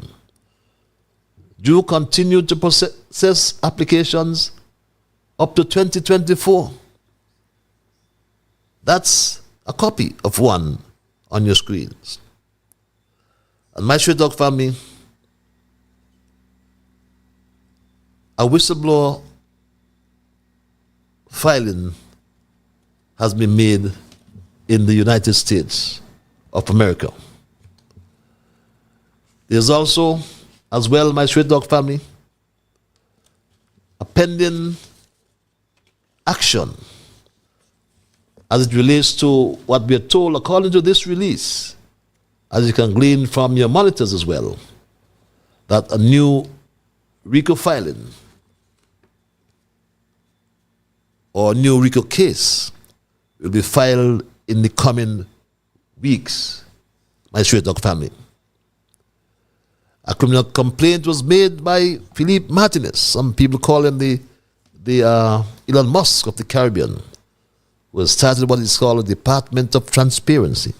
Drew continued to process applications up to 2024. That's a copy of one on your screens. And my Straight Dog family, a whistleblower filing has been made in the United States of America. There's also, as well, my Straight Dog family, a pending action as it relates to what we are told according to this release, as you can glean from your monitors as well, that a new RICO filing or new RICO case will be filed in the coming weeks, my Straight Dog family. A criminal complaint was made by Philippe Martinez. Some people call him the Elon Musk of the Caribbean, who has started what is called a Department of Transparency.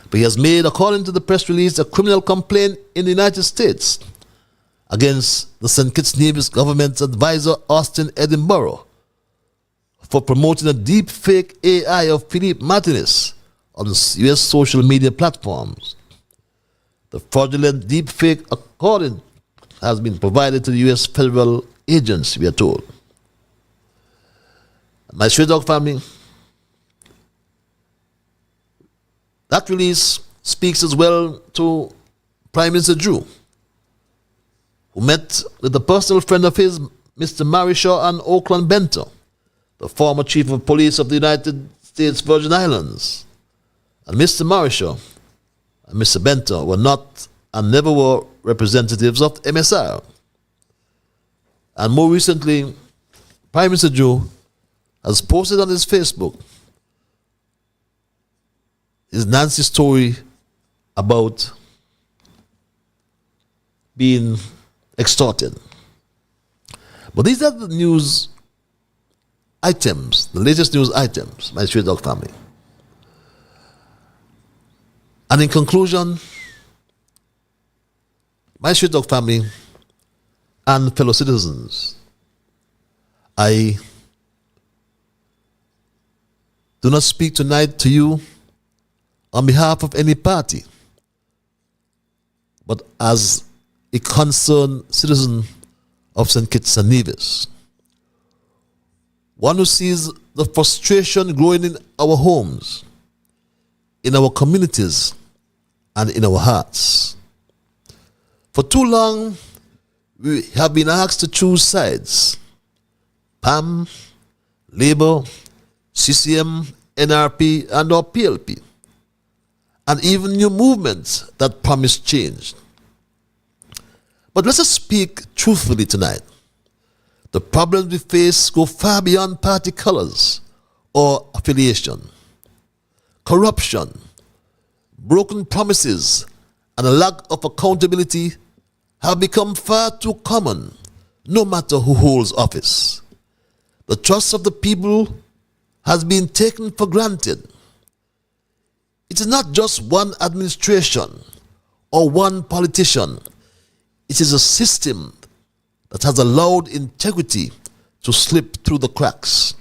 But he has made, according to the press release, a criminal complaint in the United States against the St. Kitts Nevis government's advisor, Austin Edinburgh, for promoting a deep fake AI of Philippe Martinez on U.S. social media platforms. The fraudulent deep fake according has been provided to the U.S. federal agents, we are told. My Straight Dog family, that release speaks as well to Prime Minister Drew, who met with a personal friend of his, Mr. Marishaw and Oakland Benter, the former Chief of Police of the United States Virgin Islands. And Mr. Marishaw and Mr. Benter were not and never were representatives of MSR. And more recently, Prime Minister Drew has posted on his Facebook his Nancy story about being extorted. But these are the news items, the latest news items, my Straight Dog family. And in conclusion, my Straight Dog family and fellow citizens, I do not speak tonight to you on behalf of any party, but as a concerned citizen of St. Kitts and Nevis, one who sees the frustration growing in our homes, in our communities, and in our hearts. For too long, we have been asked to choose sides. PAM, Labour, CCM, NRP, and or PLP, and even new movements that promise change. But let us speak truthfully tonight. The problems we face go far beyond party colors or affiliation. Corruption, broken promises, and a lack of accountability have become far too common, no matter who holds office. The trust of the people has been taken for granted. It is not just one administration or one politician. It is a system that has allowed integrity to slip through the cracks,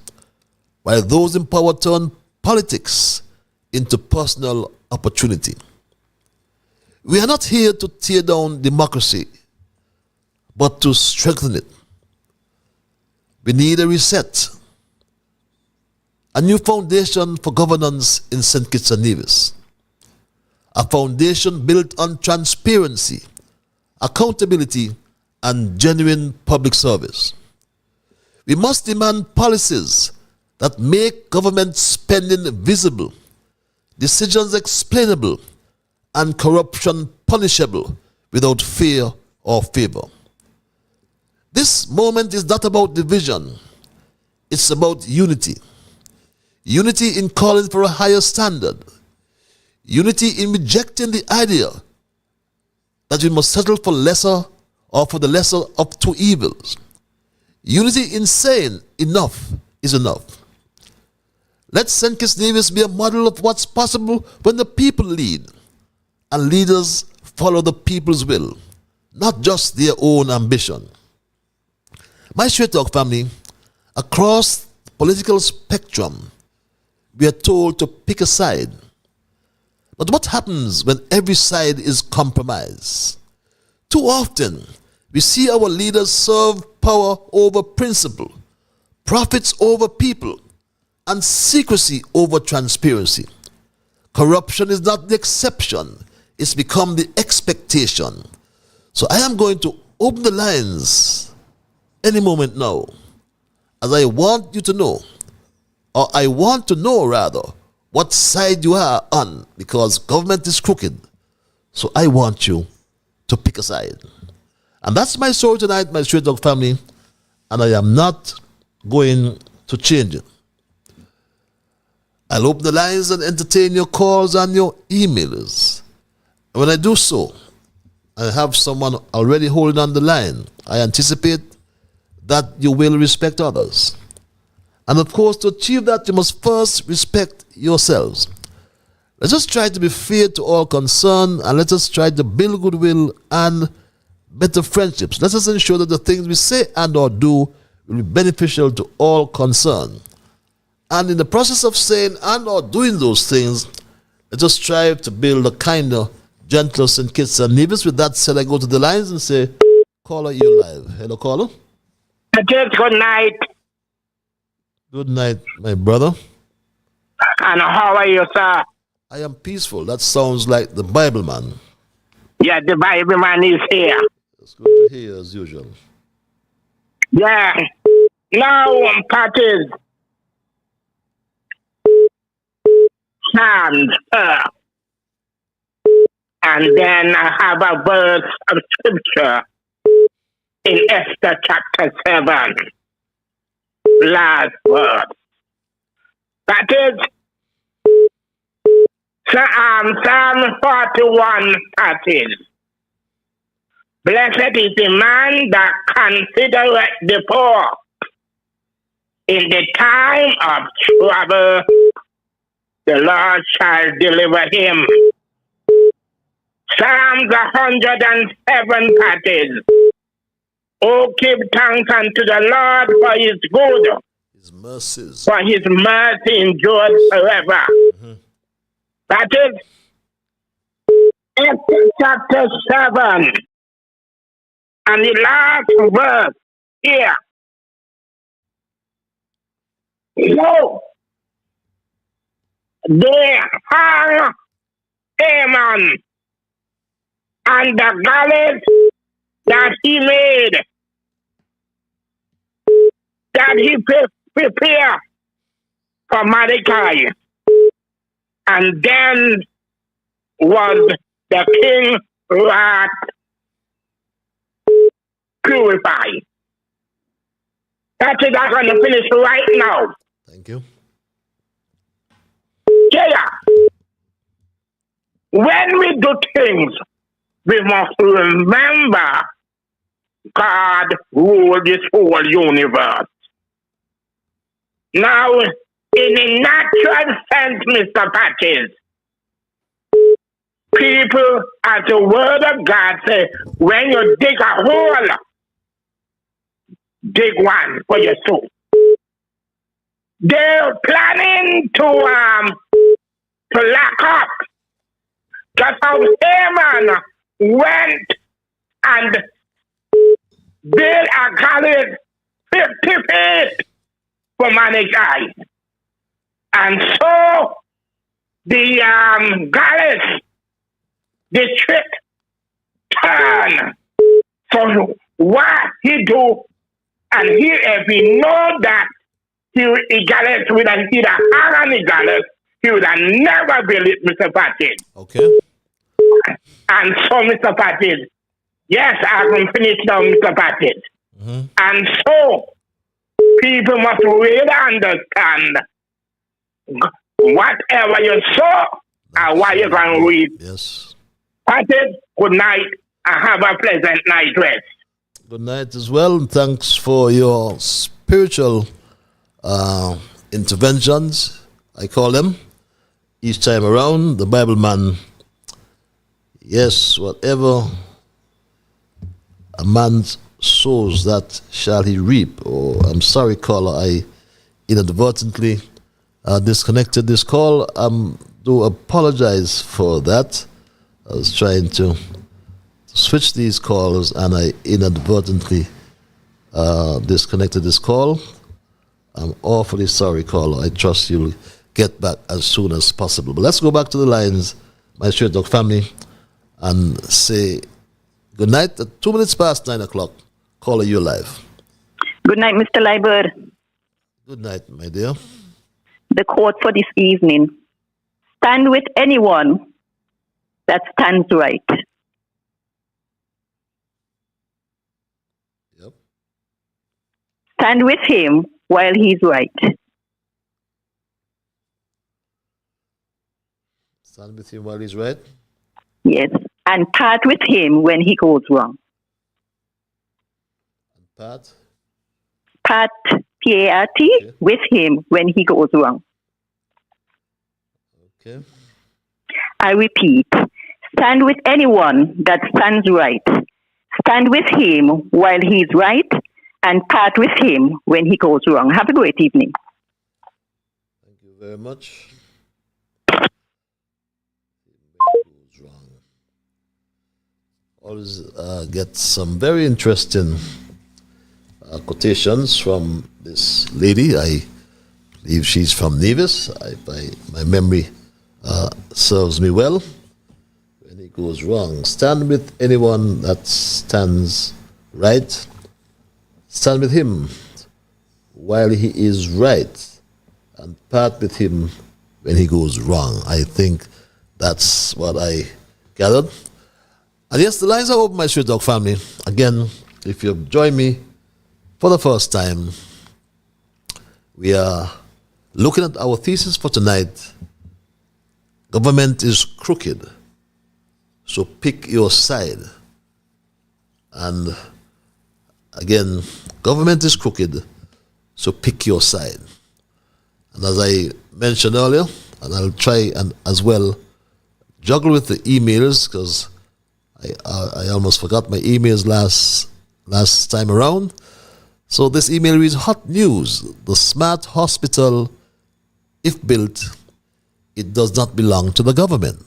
while those in power turn politics into personal opportunity. We are not here to tear down democracy, but to strengthen it. We need a reset, a new foundation for governance in St. Kitts and Nevis, a foundation built on transparency, accountability, and genuine public service. We must demand policies that make government spending visible, decisions explainable, and corruption punishable without fear or favor. This moment is not about division, it's about unity. Unity in calling for a higher standard. Unity in rejecting the idea that we must settle for lesser or for the lesser of two evils. Unity in saying enough is enough. Let St. Kitts Nevis be a model of what's possible when the people lead and leaders follow the people's will, not just their own ambition. My Straight Talk family, across the political spectrum, we are told to pick a side. But what happens when every side is compromised? Too often, we see our leaders serve power over principle, profits over people, and secrecy over transparency. Corruption is not the exception, it's become the expectation. So I am going to open the lines any moment now, as I want you to know, or I want to know rather, what side you are on, because government is crooked. So I want you to pick a side. And that's my story tonight, my Straight Talk family, and I am not going to change it. I'll open the lines and entertain your calls and your emails. And when I do so, I have someone already holding on the line. I anticipate that you will respect others. And of course, to achieve that, you must first respect yourselves. Let us try to be fair to all concerned, and let us try to build goodwill and better friendships. Let us ensure that the things we say and or do will be beneficial to all concerned. And in the process of saying and or doing those things, let us strive to build a kinder, gentler St. Kitts and Nevis. With that said, I go to the lines and say, caller, you're live. Hello, caller. Good night. Good night, my brother. And how are you, sir? I am peaceful. That sounds like the Bible man. Yeah, the Bible man is here. It's good to hear as usual. Yeah. Now, parties. Psalms. And then I have a verse of scripture in Esther chapter 7. Last word. That is Psalm 41, that is. Blessed is the man that considereth the poor. In the time of trouble, the Lord shall deliver him. Psalms 107, that is. Oh, give thanks unto the Lord for his good. His mercies. For his mercy endures forever. Mm-hmm. That is Exodus chapter 7. And the last verse here. So, they hung Haman and the gallows that he made, that he prepared for Mordecai. And then was the king wrath purified. That's it. I'm going to finish right now. Thank you. Yeah. When we do things we must remember God ruled this whole universe. Now, in a natural sense, Mr. Patches, people, as the word of God says, when you dig a hole, dig one for your soul. They're planning to lock up. Just how Haman went and built a college 50 feet for managed eyes. And so the Gallus, the trick turn. So what he do, and he, if he know that he Gallus would have either hang on the Gallus, he would have never built it, Mr. Patil. Okay. And so, Mr. Patil, yes, I can finish now, Mr. Patil. Mm-hmm. And so, people must really understand whatever you saw and what you can read. Yes. Patil, good night and have a pleasant night rest. Good night as well, and thanks for your spiritual interventions, I call them, each time around. The Bible man, yes, whatever a man sows, that shall he reap. Or, I'm sorry, caller, I inadvertently disconnected this call. Do apologize for that. I was trying to switch these calls and I inadvertently disconnected this call. I'm awfully sorry, caller. I trust you'll get back as soon as possible. But let's go back to the lines, my Straight Talk family, and say good night at 2 minutes past 9 o'clock. Caller, you're live. Good night, Mr. Liburd. Good night, my dear. The quote for this evening: stand with anyone that stands right. Yep. Stand with him while he's right. Stand with him while he's right. Yes. And part with him when he goes wrong. And Pat. Part, P-A-R-T, Okay. with him when he goes wrong. Okay. I repeat, stand with anyone that stands right. Stand with him while he's right, and part with him when he goes wrong. Have a great evening. Thank you very much. Goes wrong. Always get some very interesting quotations from this lady. I believe she's from Nevis. My memory serves me well. When he goes wrong, stand with anyone that stands right. Stand with him while he is right, and part with him when he goes wrong. I think that's what I gathered. And yes, the lines are open, my Straight Talk family. Again, if you've joined me for the first time, we are looking at our thesis for tonight. Government is crooked, so pick your side. And again, government is crooked, so pick your side. And as I mentioned earlier, and I'll try and as well juggle with the emails, because I almost forgot my emails last time around. So this email reads: hot news. The smart hospital, if built, it does not belong to the government.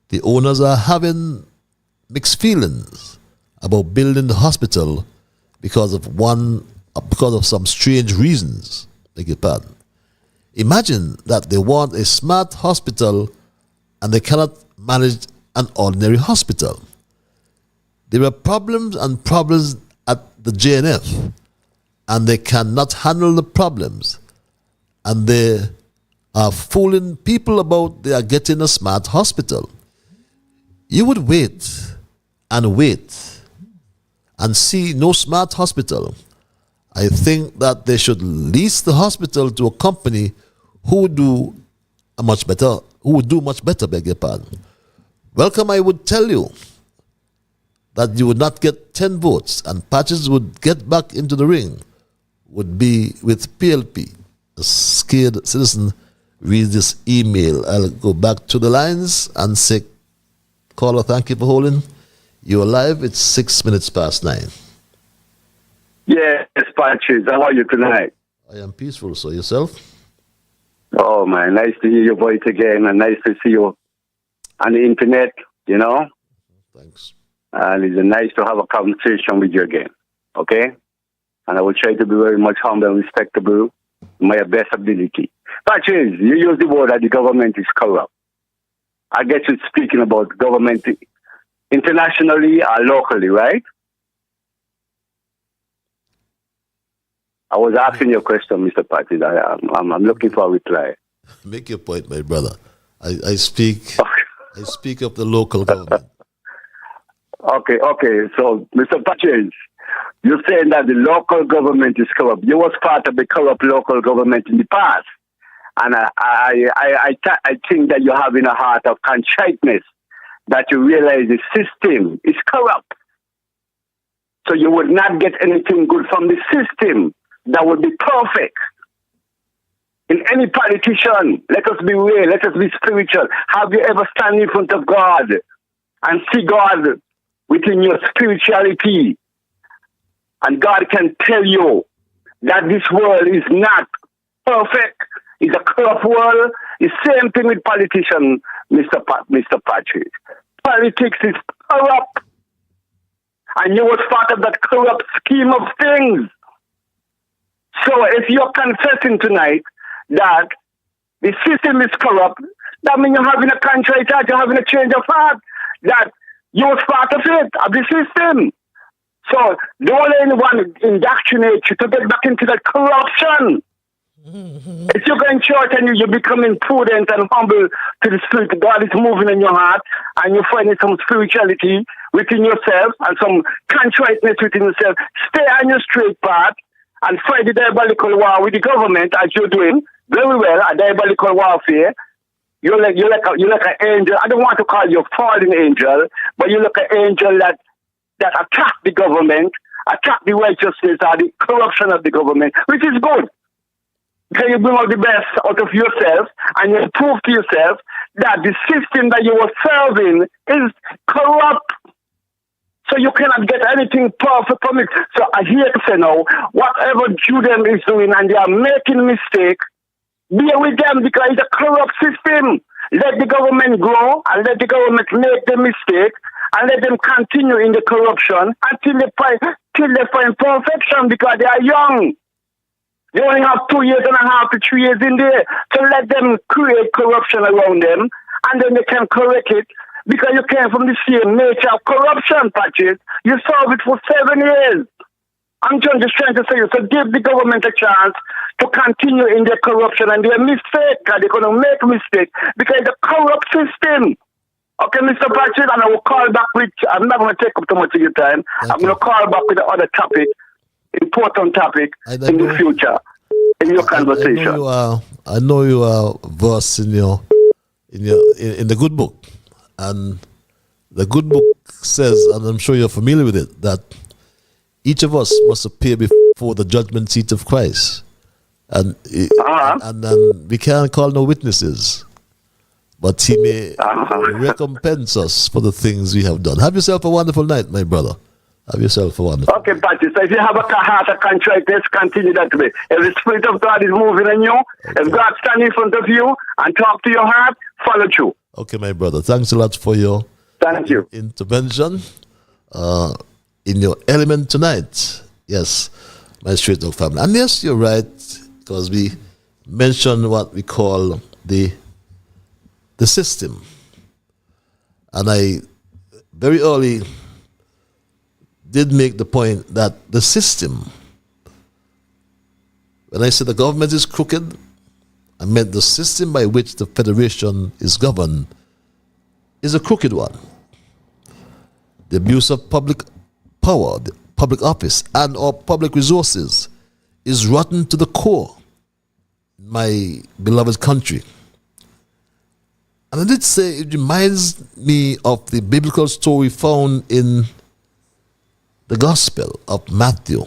The owners are having mixed feelings about building the hospital because of some strange reasons. Beg your pardon. Imagine that they want a smart hospital and they cannot manage an ordinary hospital. There are problems at the JNF, and they cannot handle the problems, and they are fooling people about they are getting a smart hospital. You would wait and see no smart hospital. I think that they should lease the hospital to a company who would do much better, beg your pardon. Welcome, I would tell you, that you would not get 10 votes and Patches would get back into the ring would be with PLP. A scared citizen reads this email. I'll go back to the lines and say, caller, thank you for holding. You're live. It's 6 minutes past 9. Yes, Patches. How are you tonight? I am peaceful. So yourself? Oh, man. Nice to hear your voice again and nice to see you on the internet, you know? Thanks. And it's nice to have a conversation with you again, okay? And I will try to be very much humble and respectable in my best ability. Patches, you use the word that the government is corrupt. I guess you're speaking about government internationally or locally, right? I was asking you a question, Mr. Patches. I'm looking for a reply. Make your point, my brother. I speak of the local government. Okay. So, Mr. Patches, you're saying that the local government is corrupt. You was part of the corrupt local government in the past. And I think that you're having a heart of contriteness, that you realize the system is corrupt. So you would not get anything good from the system that would be perfect. In any politician, let us be real, let us be spiritual. Have you ever stand in front of God and see God within your spirituality? And God can tell you that this world is not perfect. It's a corrupt world. The same thing with politicians, Mr. Patrick. Politics is corrupt. And you was part of that corrupt scheme of things. So if you're confessing tonight that the system is corrupt, that means you're having a contrite heart, you're having a change of heart, that you was part of it, of the system. So don't let anyone indoctrinate you to get back into that corruption. If you go in church and you're becoming prudent and humble to the Spirit, God is moving in your heart and you're finding some spirituality within yourself and some contriteness within yourself, stay on your straight path and fight the diabolical war with the government as you're doing very well, a diabolical warfare. You're like an angel. I don't want to call you a fallen angel, but you're like an angel that attack the government, attack the righteousness or the corruption of the government, which is good. Because you bring out the best out of yourself and you prove to yourself that the system that you were serving is corrupt. So you cannot get anything perfect from it. So I hear to say now, whatever Judaism is doing and they are making mistake, bear with them because it's a corrupt system. Let the government grow and let the government make the mistake and let them continue in the corruption until they find perfection because they are young. They only have 2.5 years to 3 years in there. So let them create corruption around them and then they can correct it because you came from the same nature of corruption, Patrick. You solved it for 7 years. I'm just trying to say you. So give the government a chance to continue in their corruption and their mistake because they're going to make mistake because it's a corrupt system. Okay, Mr. Patrick, and I will call back with, I'm not going to take up too much of your time. I'm going to call back with the other topic, important topic in the future, in your conversation. I know you are versed in the good book. And the good book says, and I'm sure you're familiar with it, that each of us must appear before the judgment seat of Christ. And we can't call no witnesses. But he may recompense us for the things we have done. Have yourself a wonderful night, my brother. Have yourself a wonderful Okay, Patty. So if you have a heart of contriteness, continue that way. If the Spirit of God is moving in you, if God stands in front of you and talk to your heart, follow through. Okay, my brother. Thanks a lot for your intervention in your element tonight. Yes, my straight dog family. And yes, you're right, because we mentioned what we call the system. And I very early did make the point that the system, when I said the government is crooked, I meant the system by which the federation is governed is a crooked one. The abuse of public power, the public office, and or public resources is rotten to the core in my beloved country. And I did say it reminds me of the biblical story found in the Gospel of Matthew,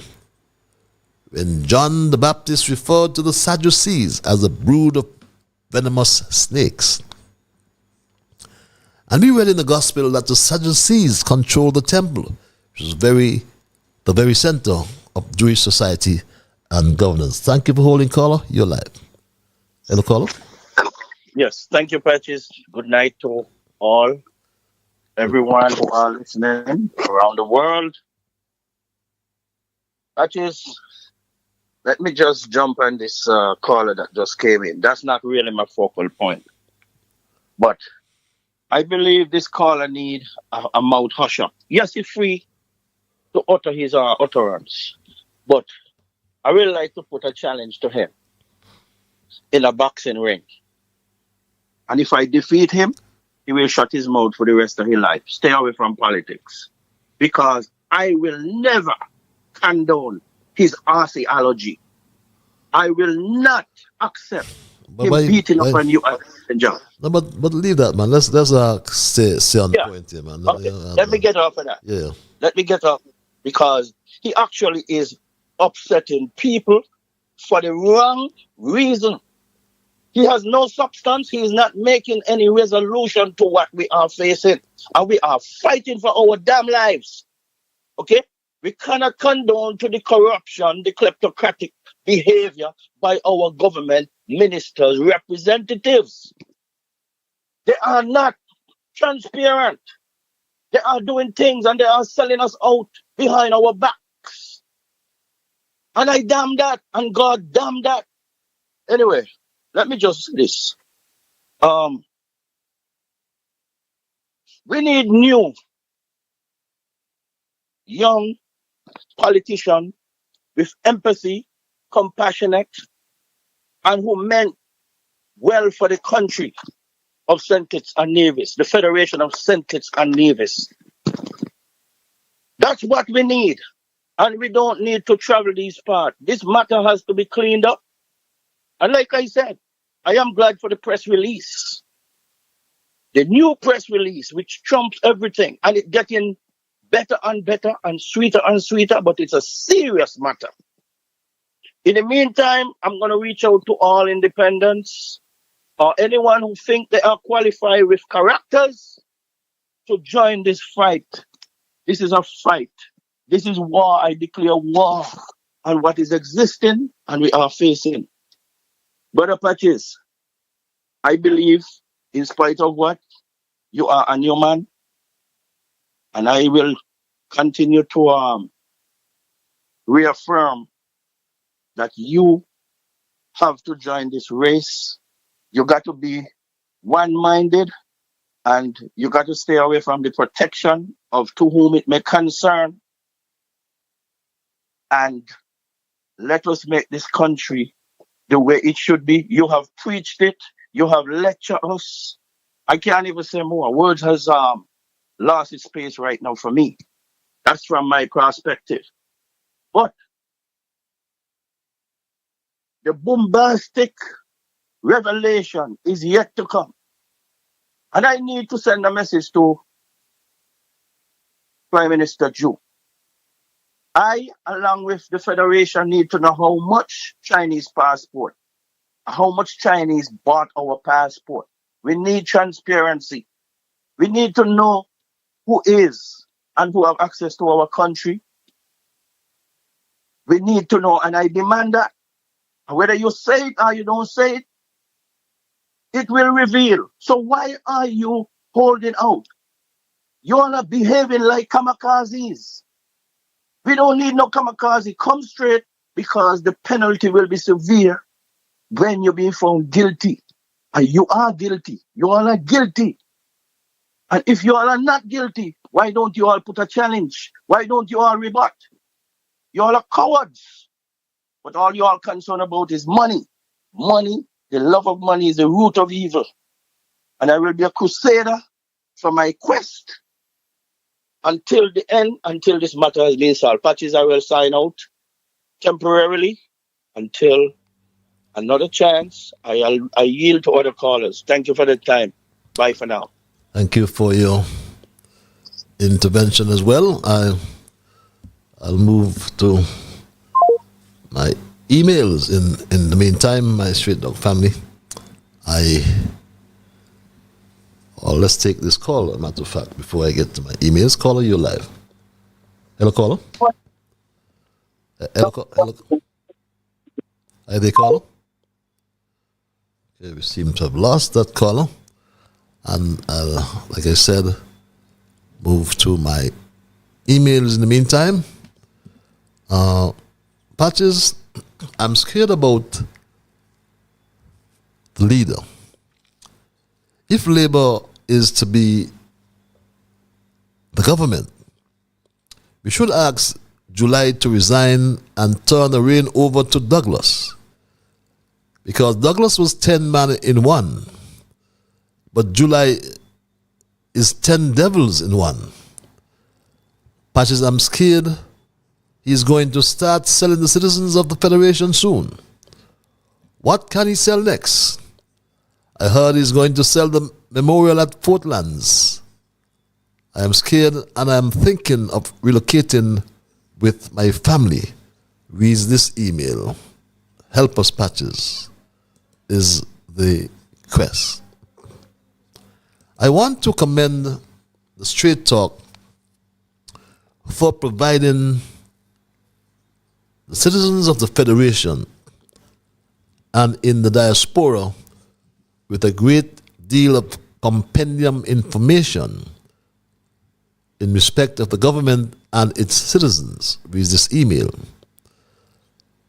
when John the Baptist referred to the Sadducees as a brood of venomous snakes. And we read in the Gospel that the Sadducees controlled the temple, which is the very center of Jewish society and governance. Thank you for holding, caller. You're live. Hello, caller. Yes, thank you, Patches. Good night to all, everyone who are listening around the world. Patches, let me just jump on this caller that just came in. That's not really my focal point. But I believe this caller need a mouth husher. Yes, he's free to utter his utterance. But I really like to put a challenge to him in a boxing ring. And if I defeat him, he will shut his mouth for the rest of his life. Stay away from politics. Because I will never condone his archaeology. I will not accept him beating up on you as a messenger. No, but leave that, man. Let's stay on the point here, man. Okay. Let me get off of that. Yeah. Let me get off, because he actually is upsetting people for the wrong reason. He has no substance. He is not making any resolution to what we are facing. And we are fighting for our damn lives. Okay? We cannot condone to the corruption, the kleptocratic behavior by our government ministers, representatives. They are not transparent. They are doing things and they are selling us out behind our backs. And I damn that, and God damn that. Anyway, let me just say this. We need new, young politicians with empathy, compassionate, and who meant well for the country of St. Kitts and Nevis, the Federation of St. Kitts and Nevis. That's what we need. And we don't need to travel these parts. This matter has to be cleaned up. And like I said, I am glad for the press release. The new press release, which trumps everything, and it's getting better and better and sweeter, but it's a serious matter. In the meantime, I'm going to reach out to all independents or anyone who think they are qualified with characters to join this fight. This is a fight. This is war. I declare war on what is existing and we are facing. Brother Patches, I believe, in spite of what, you are a new man, and I will continue to reaffirm that you have to join this race. You got to be one-minded, and you got to stay away from the protection of to whom it may concern. And let us make this country the way it should be. You have preached it. You have lectured us. I can't even say more. Words has lost its space right now for me. That's from my perspective. But the bombastic revelation is yet to come. And I need to send a message to Prime Minister Zhu. I, along with the Federation, need to know how much Chinese passport, how much Chinese bought our passport. We need transparency. We need to know who is and who have access to our country. We need to know, and I demand that. Whether you say it or you don't say it, it will reveal. So why are you holding out? You all are behaving like kamikazes. We don't need no kamikaze. Come straight, because the penalty will be severe when you're being found guilty. And you are guilty. You all are guilty. And if you all are not guilty, why don't you all put a challenge? Why don't you all rebut? You all are cowards. But all you all concerned about is money. Money, the love of money is the root of evil. And I will be a crusader for my quest until the end, until this matter has been solved. Patches, I will sign out temporarily until another chance. I yield to other callers. Thank you for the time. Bye for now. Thank you for your intervention as well. I I'll move to my emails in the meantime, my Straight Dog family. Let's take this call, as a matter of fact, before I get to my emails. Caller, you're live. Hello, caller. Hello. Are they caller? Okay, we seem to have lost that caller. And like I said, move to my emails in the meantime. Patches, I'm scared about the leader. If Labour is to be the government, we should ask July to resign and turn the reign over to Douglas. Because Douglas was 10 men in one, but July is 10 devils in one. Patches, I'm scared he's going to start selling the citizens of the Federation soon. What can he sell next? I heard he's going to sell the memorial at Portlands. I am scared and I am thinking of relocating with my family. Reads this email. Help us, Patches, is the quest. I want to commend the Straight Talk for providing the citizens of the Federation and in the diaspora with a great deal of compendium information in respect of the government and its citizens. Reads this email.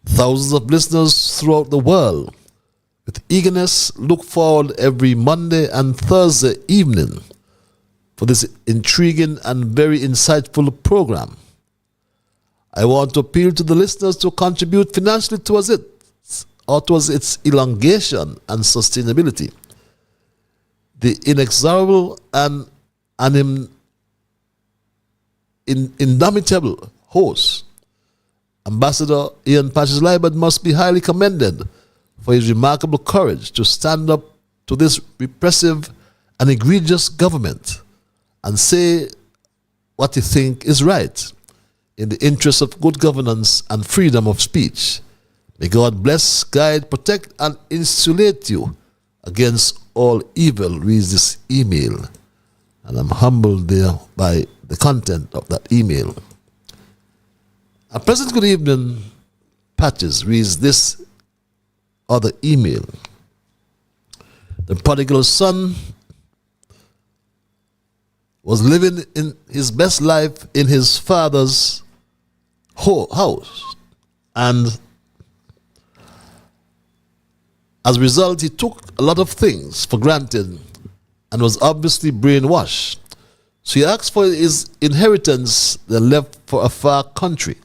Thousands of listeners throughout the world with eagerness look forward every Monday and Thursday evening for this intriguing and very insightful program. I want to appeal to the listeners to contribute financially towards it, or towards its elongation and sustainability. The inexorable and indomitable host, Ambassador Ian Patches Liburd, must be highly commended for his remarkable courage to stand up to this repressive and egregious government and say what he thinks is right in the interest of good governance and freedom of speech. May God bless, guide, protect, and insulate you against all evil. Reads this email. And I'm humbled there by the content of that email. A pleasant good evening, Patches, reads this other email. The prodigal son was living in his best life in his father's house, and as a result, he took a lot of things for granted and was obviously brainwashed. So he asked for his inheritance, then left for a far country.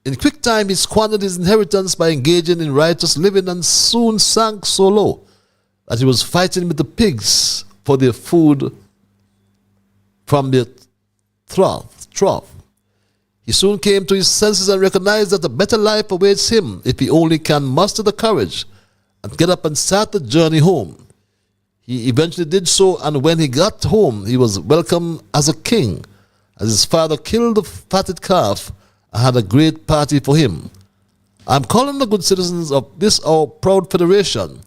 In quick time, he squandered his inheritance by engaging in riotous living and soon sank so low that he was fighting with the pigs for their food from their trough. He soon came to his senses and recognized that a better life awaits him if he only can muster the courage and get up and start the journey home. He eventually did so, and when he got home, he was welcomed as a king, as his father killed the fatted calf and had a great party for him. I'm calling the good citizens of this our proud federation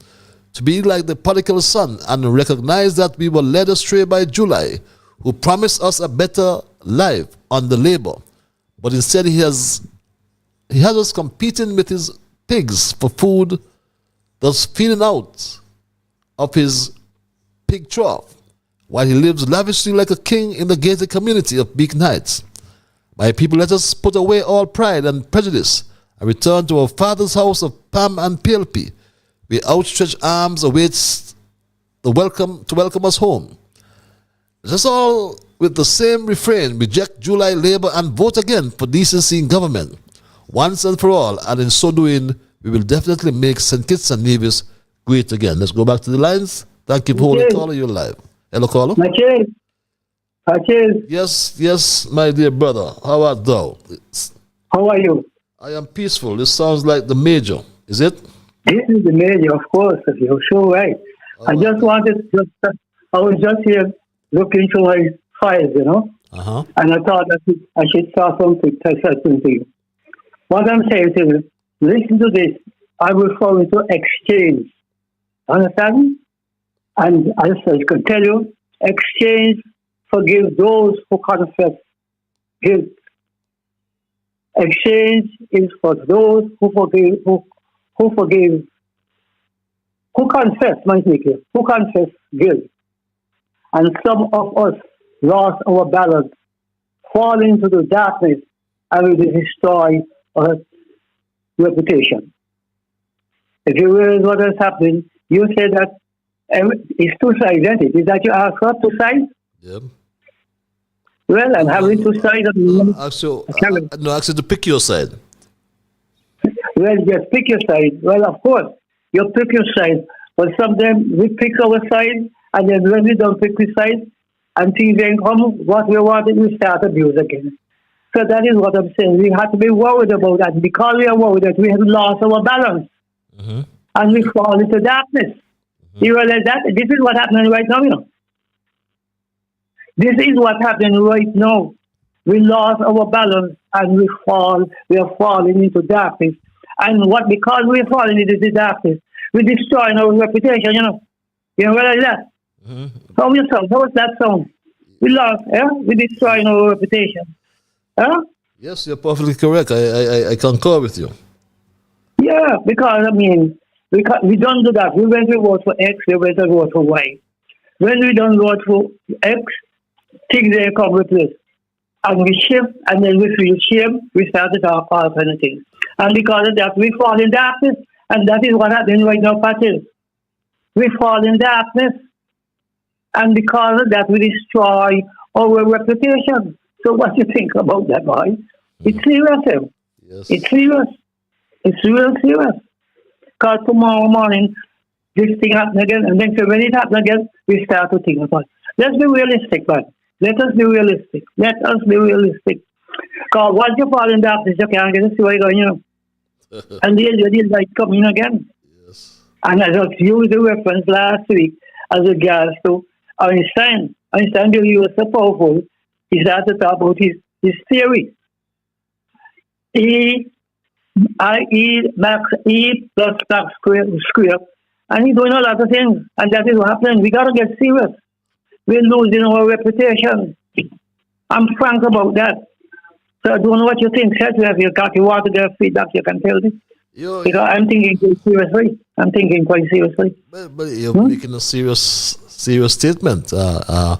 to be like the prodigal son and recognize that we were led astray by July, who promised us a better life under Labour, but instead he has us competing with his pigs for food, thus feeding out of his pig trough, while he lives lavishly like a king in the gated community of Beacon Heights. My people, let us put away all pride and prejudice and return to our Father's house of Pam and PLP, where outstretched arms awaits to welcome us home. Let us all, with the same refrain, reject July Labour and vote again for decency in government, once and for all, and in so doing, we will definitely make St. Kitts and Nevis great again. Let's go back to the lines. Thank you for holding caller. You're live. Hello, caller. Yes, my dear brother. How art thou? How are you? I am peaceful. This sounds like the major. Is it? This is the major, of course. You're sure right. I was just here looking through my files, And I thought I should start something to you. What I'm saying to you, listen to this. I refer to exchange. Understand? And as I can tell you, exchange forgive those who confess guilt. Exchange is for those who confess guilt. And some of us lost our balance, fall into the darkness, and will destroy our reputation. If you realize what has happened, you say that it's two sides, isn't it? Is that you ask for two sides? Yeah. Well, I'm having two sides. Actually, to pick your side. Well, just pick your side. Well, of course, you pick your side. But sometimes we pick our side, and then when we don't pick the side, and things then come, what we wanted, we start abuse again. So that is what I'm saying. We have to be worried about that. Because we are worried that we have lost our balance. And we fall into darkness. You realize that? This is what's happening right now, you know. This is what's happening right now. We lost our balance and we are falling into darkness. And because we're falling into the darkness, we're destroying our reputation, you know. You realize that? How was that sound? We lost, yeah? We're destroying our reputation. Huh? Yes, you're perfectly correct. I concur with you. Yeah, because, I mean, we don't do that. We went to vote for X, we went to vote for Y. When we don't vote for X, things they come with this. And we shift, and then we feel shame, we start to talk alternatives. And because of that, we fall in darkness, and that is what happening right now, Patrick. We fall in darkness, and because of that, we destroy our reputation. So what do you think about that, boy? It's serious, eh? Yes. It's serious. It's real serious. Because tomorrow morning, this thing happens again, and then when it happens again, we start to think about it. Let's be realistic, man. Let us be realistic. Let us be realistic. Because once you fall in darkness, you can't get to see where you're going, you know. And the light coming again. Yes. And I just used the reference last week as regards to Einstein. Einstein, he was so powerful, he started to talk about his theory. E plus max square. And he's doing a lot of things. And that is what happening. We got to get serious. We're losing our reputation. I'm frank about that. So I don't know what you think, Seth. If you got your water, get feedback, you can tell me. Because I'm thinking quite seriously. But you're making a serious statement in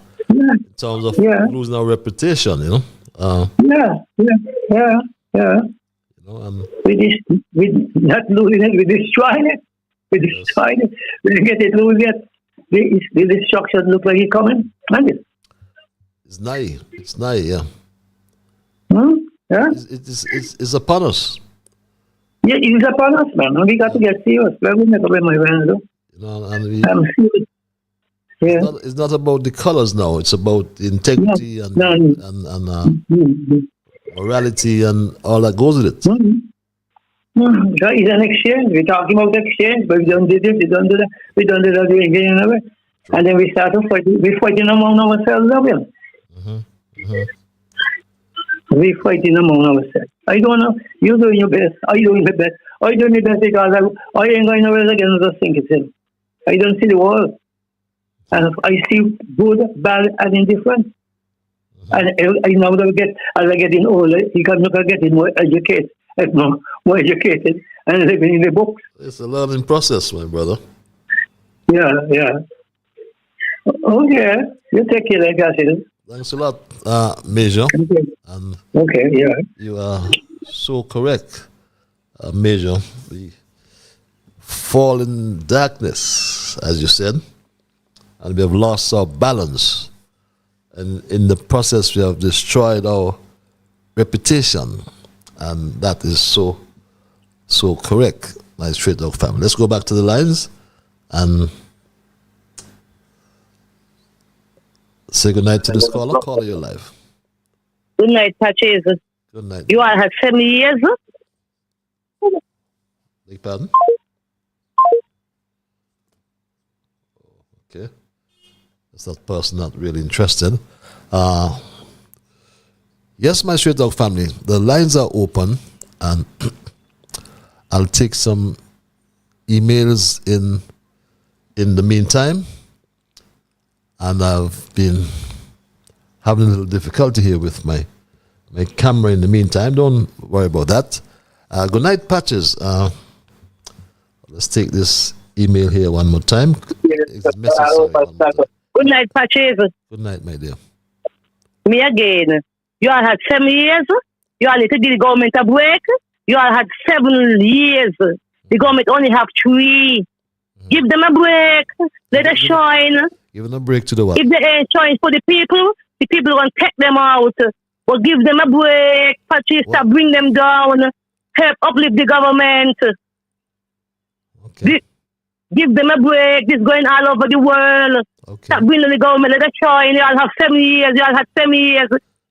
terms of losing our reputation, you know. Yeah. You know, we not losing it, we destroying it. We destroying it. We didn't get it lose yet. The destruction look like it's coming. It's nigh, yeah. Yeah? It's upon us. Yeah, it's upon us, man. We got to get serious. We're never be my friends, though. You know, and I'm serious. Yeah. It's not about the colors now. It's about integrity and morality and all that goes with it. So it's an exchange. We're talking about exchange, but we don't do this, we don't do that, we don't do that again, you know. And then we start to fight. We're fighting among ourselves, are we? We're fighting among ourselves. I don't know. You're doing your best. I'm doing my best. I'm doing my best because I ain't going nowhere again. Just think it's in. I don't see the world. And I see good, bad, and indifferent. And I know that as I get older, you can look at getting more educated, more educated, and living in the books. It's a learning process, my brother. Yeah. Okay, you take care, like I said. Thanks a lot, Major. Okay. And yeah. You are so correct, Major. We fall in darkness, as you said, and we have lost our balance. And in the process, we have destroyed our reputation. And that is so correct, my straight dog family. Let's go back to the lines and say good night to this caller. Caller, you're live. Good night, Patches. Good night. You all have 7 years? Beg pardon? Okay. That's that person not really interested. Yes, my Straight Talk family, the lines are open, and I'll take some emails in the meantime. And I've been having a little difficulty here with my camera in the meantime. Don't worry about that. Good night, Patches. Let's take this email here one more time. It's necessary one more time. Good night, Patches. Good night, my dear. Me again. You all had 7 years. You all need to give the government a break. You all had 7 years. The government only have 3. Give them a break. Let us shine. Give them a break to the what? If they ain't shine for the people will take them out. But give them a break. Patricia, bring them down. Help uplift the government. Okay. Give them a break. This is going all over the world. Okay. Stop bringing the government. Let us shine. You all have 7 years. You all had 7 years.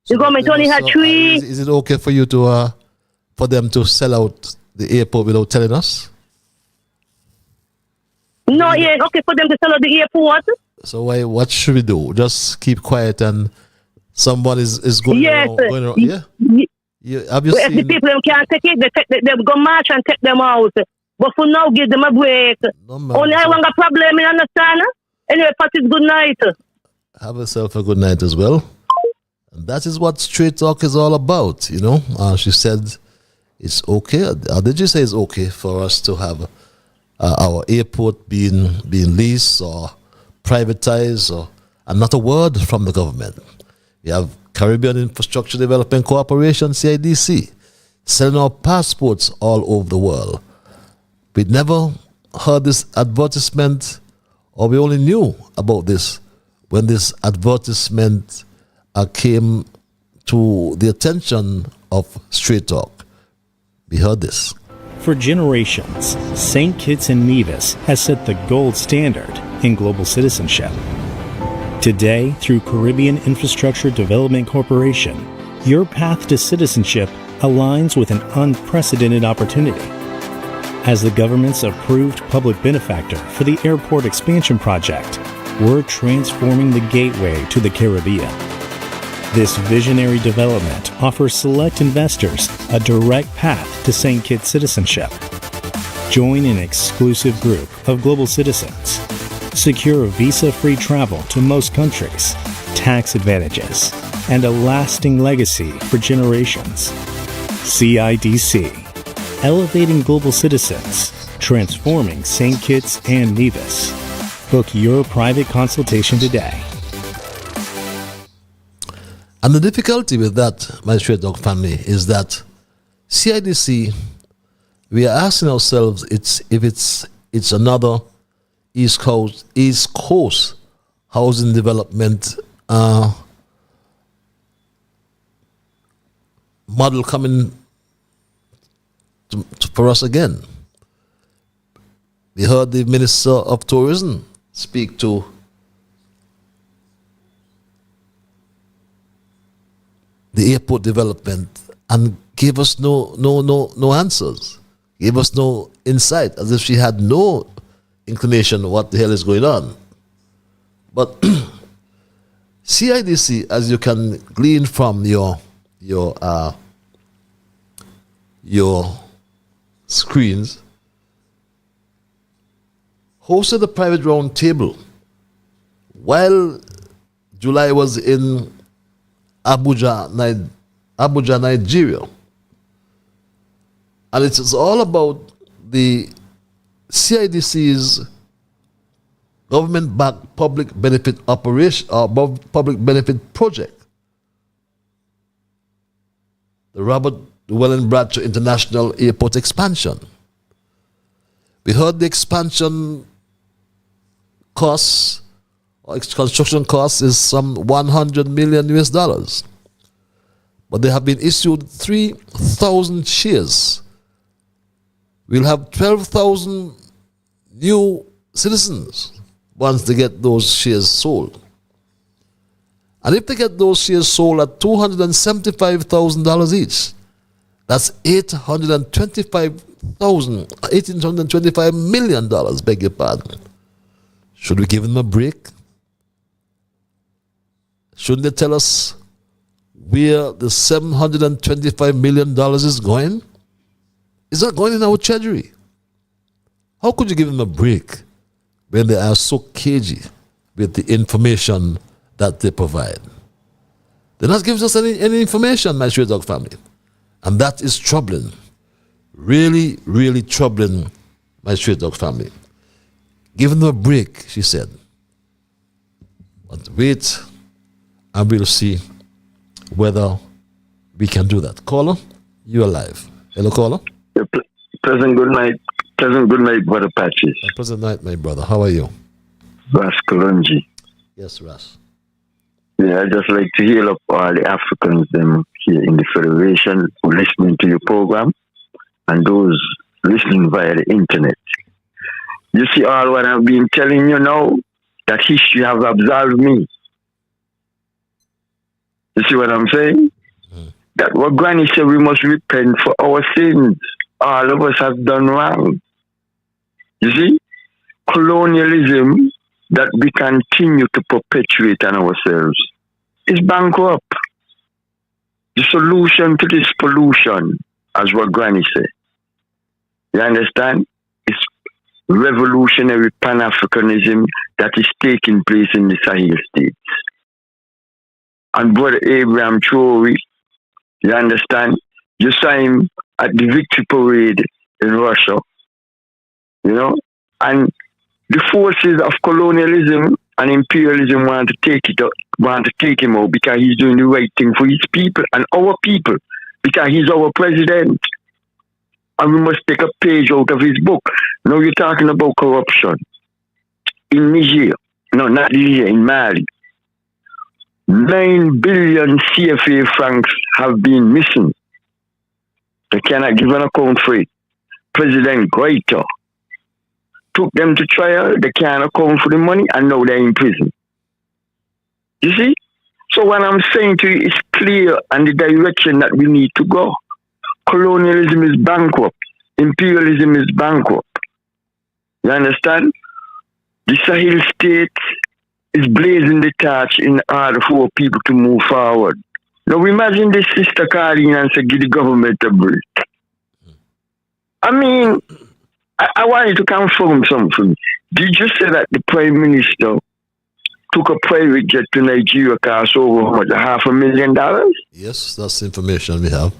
The government only had 3. Is it okay for you to for them to sell out the airport without telling us? No, it ain't okay for them to sell out the airport. So what should we do? Just keep quiet and someone is going around. Going around. Yeah. Have you If seen? the people can't take it, they go march and take them out. But for now, give them a break. Only I want a problem, you understand? Anyway, Patrick, good night. Have yourself a good night as well. And that is what Straight Talk is all about, you know. She said it's okay. Did you say it's okay for us to have our airport being leased or privatized, and not a word from the government? We have Caribbean Infrastructure Development Corporation, CIDC, selling our passports all over the world. We never heard this advertisement, or we only knew about this when this advertisement came to the attention of Straight Talk. We heard this. For generations, St. Kitts and Nevis has set the gold standard in global citizenship. Today, through Caribbean Infrastructure Development Corporation, your path to citizenship aligns with an unprecedented opportunity. As the government's approved public benefactor for the airport expansion project, we're transforming the gateway to the Caribbean. This visionary development offers select investors a direct path to St. Kitts citizenship. Join an exclusive group of global citizens. Secure visa-free travel to most countries, tax advantages, and a lasting legacy for generations. CIDC, elevating global citizens, transforming St. Kitts and Nevis. Book your private consultation today. And the difficulty with that, my Straight Dog family, is that CIDC, we are asking ourselves if it's another East Coast housing development model coming for us again. We heard the Minister of Tourism speak to the airport development and gave us no answers, gave us no insight, as if she had no inclination of what the hell is going on. But CIDC, as you can glean from your screens, hosted a private round table while July was in Abuja, Nigeria. And it is all about the CIDC's government-backed public benefit operation, public benefit project. The Robert Llewellyn Bradshaw International Airport expansion. We heard the expansion costs, or construction costs, is some $100 million US. But they have been issued 3,000 shares. We'll have 12,000 new citizens once they get those shares sold. And if they get those shares sold at $275,000 each, that's $825 million, beg your pardon. Should we give them a break? Shouldn't they tell us where the $725 million is going? It's not going in our treasury. How could you give them a break when they are so cagey with the information that they provide? They're not giving us any information, my Stray Dog family. And that is troubling. Really, really troubling, my Stray Dog family. Give them a break, she said. But wait, and we'll see whether we can do that. Caller, you're live. Hello, caller. Pleasant good night. Pleasant good night, Brother Patches. Pleasant night, my brother. How are you? Ras Kalunji. Yes, Ras. Yeah, I just like to heal up all the Africans them here in the Federation who listening to your program and those listening via the internet. You see all what I've been telling you now, that history has absolved me. You see what I'm saying? That what Granny said, we must repent for our sins. All of us have done wrong. You see? Colonialism that we continue to perpetuate on ourselves is bankrupt. The solution to this pollution, as what Granny said, you understand, is revolutionary Pan-Africanism that is taking place in the Sahel states. And Brother Abraham Traore, you understand, you saw him at the victory parade in Russia, you know, and the forces of colonialism and imperialism want to take him out because he's doing the right thing for his people and our people, because he's our president. And we must take a page out of his book. Now you're talking about corruption. In Niger, no, not Niger, in Mali, 9 billion CFA francs have been missing. They cannot give an account for it. President Goita took them to trial, they can't account for the money, and now they're in prison. You see? So what I'm saying to you is clear on the direction that we need to go. Colonialism is bankrupt. Imperialism is bankrupt. You understand? The Sahel state is blazing the torch in order for people to move forward. Now imagine this sister calling and say, give the government a break. I mean, I want you to confirm something. Did you say that the Prime Minister took a private jet to Nigeria, cost over how much, $500,000? Yes, that's the information we have.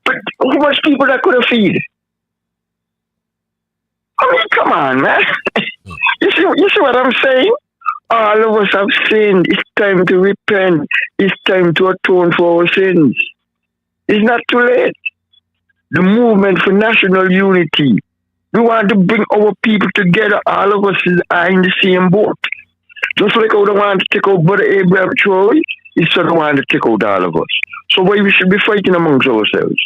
But how much people that could have feed? I mean, come on, man. You see what I'm saying? All of us have sinned. It's time to repent. It's time to atone for our sins. It's not too late. The movement for national unity. We want to bring our people together. All of us are in the same boat. Just like how they want to take out Brother Abraham Troy, it's so they want to take out all of us. So why we should be fighting amongst ourselves?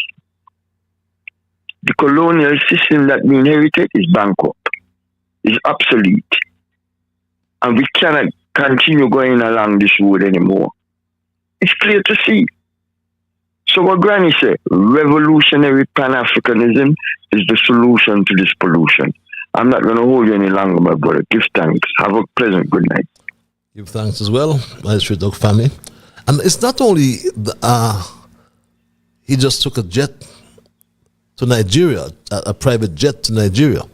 The colonial system that we inherited is bankrupt. It's obsolete. And we cannot continue going along this road anymore. It's clear to see. So what Granny said, revolutionary Pan-Africanism is the solution to this pollution. I'm not going to hold you any longer, my brother. Give thanks. Have a pleasant good night. Give thanks as well, my Stray Dog family. And it's not only he just took a jet to Nigeria, a private jet to Nigeria.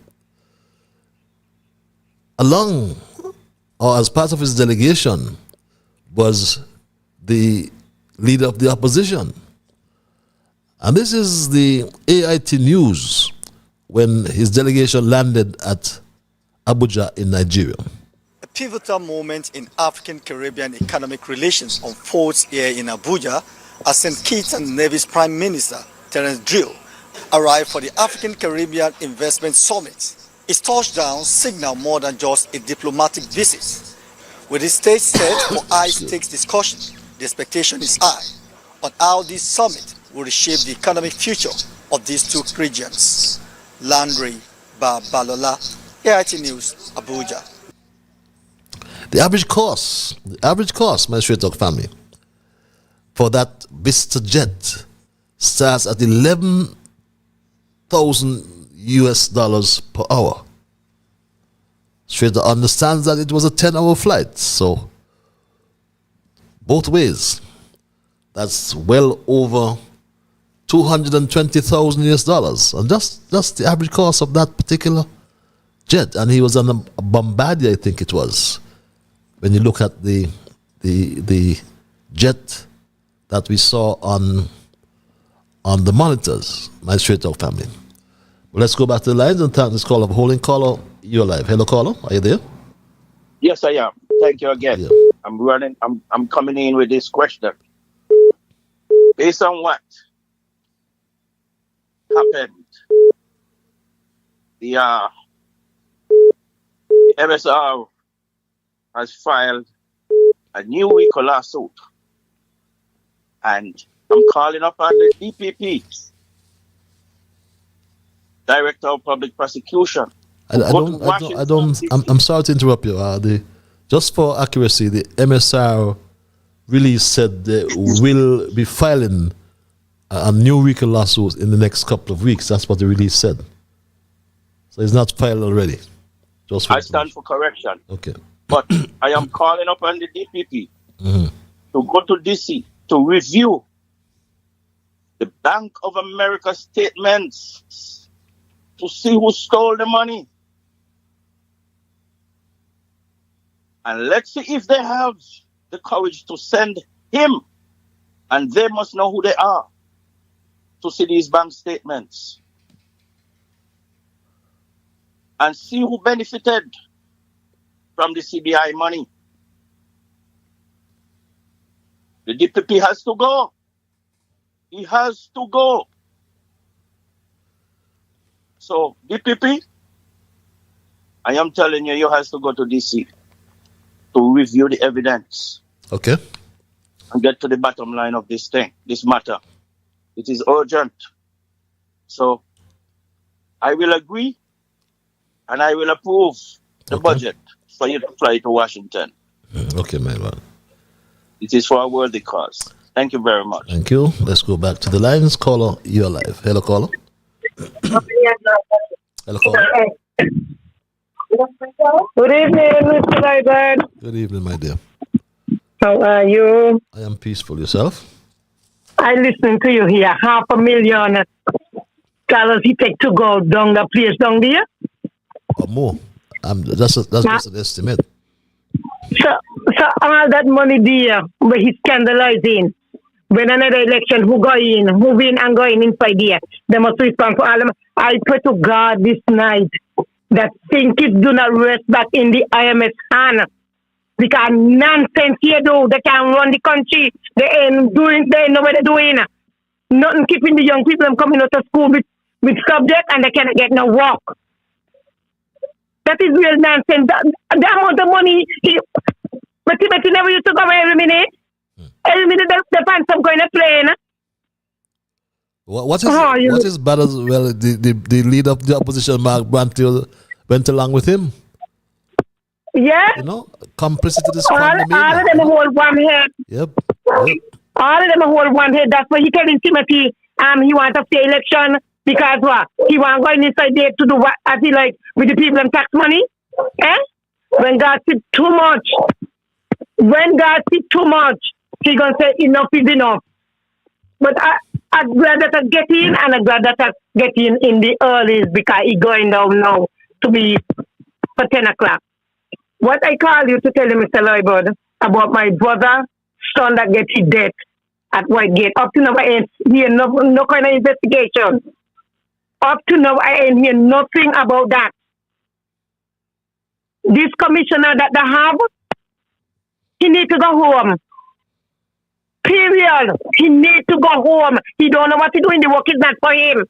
Along, or as part of his delegation, was the leader of the opposition. And this is the AIT News when his delegation landed at Abuja in Nigeria. A pivotal moment in African-Caribbean economic relations unfolds here in Abuja as St. Kitts and Nevis Prime Minister Terence Drill arrived for the African-Caribbean Investment Summit. His touchdown signaled more than just a diplomatic visit. With the stage set for high-stakes discussion, the expectation is high on how this summit will reshape the economic future of these two regions. Landry Babalola, AIT News, Abuja. The average cost, my Stray Dog family, for that Vista jet starts at $11,000 US per hour. Stray Dog understands that it was a 10-hour flight, so both ways. That's well over $220,000 and just the average cost of that particular jet. And he was on a Bombardier, I think it was. When you look at the jet that we saw on the monitors, my straight talk family. Well, let's go back to the lines and thank this caller for holding. Caller, you're live. Hello, caller. Are you there? Yes, I am. Thank you again. Yeah. I'm coming in with this question. Based on what happened, the MSR has filed a new RICO lawsuit, and I'm calling up on the DPP, Director of Public Prosecution. I'm sorry to interrupt you. Just for accuracy, the MSR release said they will be filing a new RICO lawsuit in the next couple of weeks. That's what the release said. So it's not filed already. I stand for correction. Okay. But I am calling up on the DPP to go to DC to review the Bank of America statements to see who stole the money. And let's see if they have the courage to send him, and they must know who they are, to see these bank statements and see who benefited from the CBI money. The DPP has to go. He has to go. So, DPP, I am telling you, you have to go to DC to review the evidence. Okay. And get to the bottom line of this thing, this matter. It is urgent. So, I will agree and I will approve the budget for you to fly to Washington. Okay, my man. It is for a worthy cause. Thank you very much. Thank you. Let's go back to the lines. Caller, you're live. Hello, caller. Hello, caller. Good evening, Mr. Liburd. Good evening, my dear. How are you? I am peaceful. Yourself? I listen to you here. $500,000 he take to go down the place down there. Or more. That's just an estimate. So all that money there, where he's scandalizing. When another election, who win and go in inside there, they must respond for all of them. I pray to God this night that thinkers do not rest back in the IMS hand. Because nonsense here though, they can run the country. They ain't know what they're doing. Nothing keeping the young people from coming out of school with subject and they cannot get no work. That is real nonsense. The amount of money but he never used to go every minute. Every minute they find some kind of plane. What is bad as well? The leader of the opposition, Mark Brantil, went along with him. Yeah. You know, complicit to this all of them hold one head. Yep. All of them hold one head. That's why he telling Timothy he want to stay election because what? He want going inside there to do what as he like with the people and tax money. When God see too much, he gonna say enough is enough. But I'm glad that I get in, and I'm glad that I get in the early because he going down now to be for 10 o'clock. What I call you to tell you, Mr. Liburd, about my brother, son that gets his death at Whitegate. Up to now, I ain't hear no kind of investigation. Up to now, I ain't hear nothing about that. This commissioner that they have, he need to go home. Period. He need to go home. He don't know what to do in the work is not for him.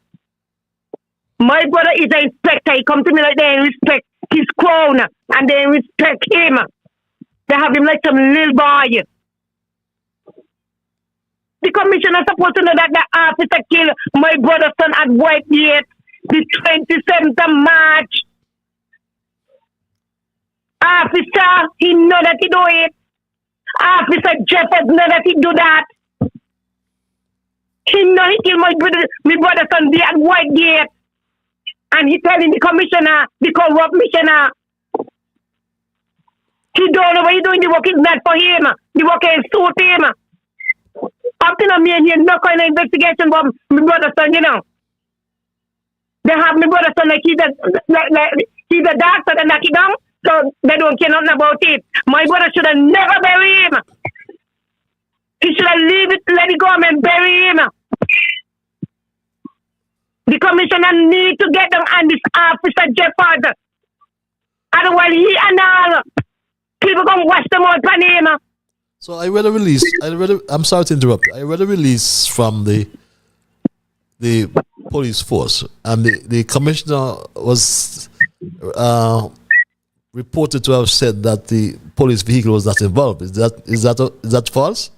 My brother is an inspector. He come to me like they respect his crown and they respect him. They have him like some little boy. The commissioner supposed to know that the officer killed my brother's son at Whitegate the 27th of March. Officer, he know that he do it. Officer Jeffers know that he do that. He know he killed my brother's son there at Whitegate. And he telling the commissioner, the corrupt commissioner, he don't know what he doing. The work is not for him. The work ain't suit him. fact, me and here, no kind of investigation about my brother son, They have my brother son like he's a doctor, they knock it down, so they don't care nothing about it. My brother should have never buried him. He should have let it go and bury him. The commissioner need to get them and this officer Jefford. Otherwise, he and all people gonna wash them out on him. So I read a release. I'm sorry to interrupt you. I read a release from the police force, and the commissioner was reported to have said that the police vehicle was not involved. Is that false?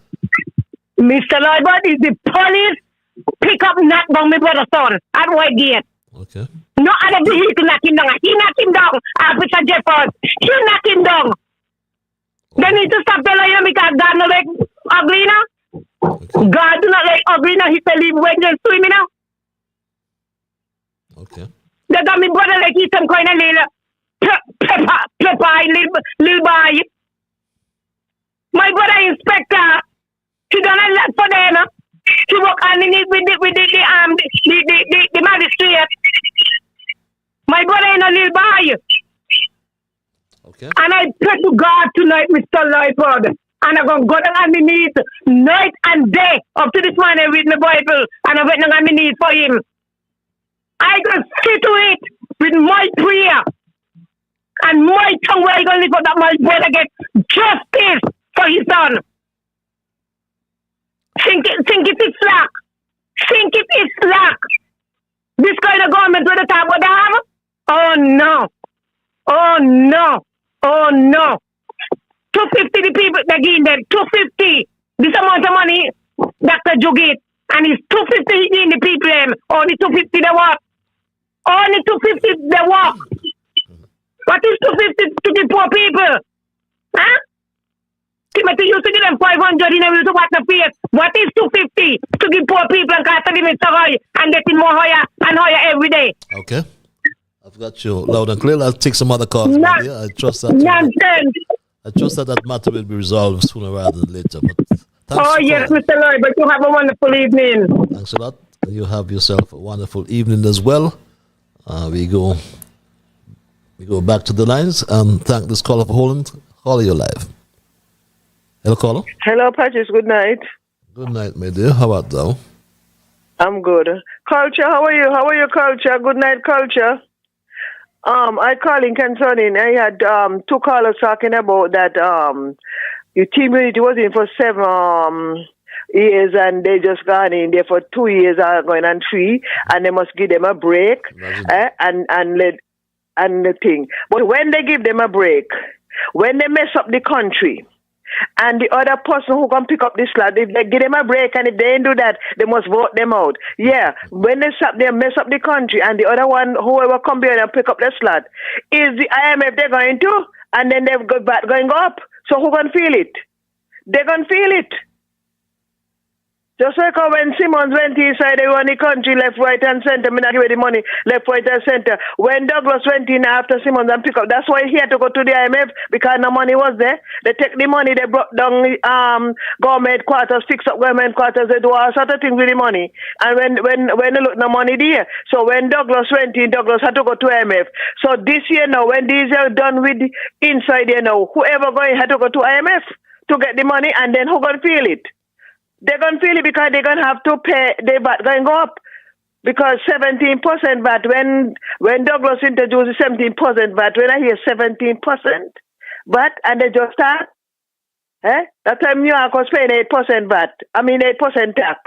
Mr. Liburd, is the police pick up knock down my brother's son at White Gate. Okay. No other vehicle knock him down. He knocked him down, Officer Jefford. He knocked him down. They need to stop telling him because God not like ugly now. Okay. God do not like ugly now. He said leave vengeance to him now. Okay. They got me brother like he's some kind of little boy. My brother inspector, he done a lot for them. He work underneath with the magistrate. My brother ain't a little boy. Okay. And I pray to God tonight, Mr. Liburd. And I'm going to go down on my knees night and day. Up to this morning, I read my Bible. And I went down on my knees for him. I can see to it with my prayer. And my tongue where I going to live up that my brother get justice for his son. Think it is slack. Think it is slack. This kind of government with the top what they have? Oh no. Oh no. Oh no. 250 the people they give them. 250. This amount of money Dr. Jugit. And it's 250 in the people them. Only 250 they work. Only 250 they work. What is 250 to the poor people? Huh? Timothy used to give them 500 in order to watch the face. What is 250 to give poor people and cost them high and getting more higher and higher every day? Okay. I've got you loud and clear. I'll take some other calls. I trust that. Nonsense. I trust that matter will be resolved sooner rather than later. But oh yes, Mr. Lloyd, but you have a wonderful evening. Thanks a lot. You have yourself a wonderful evening as well. We go back to the lines and thank this caller for holding. Caller, you're live. Hello, caller. Hello, Patches. Good night. Good night, my dear. How about thou? I'm good. Culture, how are you? How are you, Culture? Good night, Culture. I calling concerning. I had two callers talking about that your team unity was in for 7 years and they just gone in there for 2 years, are going on 3, and they must give them a break and the thing. But when they give them a break, when they mess up the country, and the other person who can pick up this slot, if they give them a break and if they didn't do that, they must vote them out. Yeah, when they mess up the country and the other one, whoever come here and pick up the slot, is the IMF they're going to, and then they've got back going up. So who can feel it? They're going to feel it. Just like how when Simmons went inside, they run the country left, right, and center. Me not give the money left, right, and center. When Douglas went in after Simmons and pick up, that's why he had to go to the IMF because no money was there. They take the money, they brought down government quarters, fix up government quarters, they do all sort of things with the money. And when they look no money there, so when Douglas went in, Douglas had to go to IMF. So this year now, when these are done with the inside here now, whoever going had to go to IMF to get the money, and then who gonna feel it? They're going to feel it because they're going to have to pay their VAT going to go up. Because 17% VAT, when Douglas introduced 17% VAT, when I hear 17% VAT, and they just start, that time New York was paying 8% VAT, 8% tax.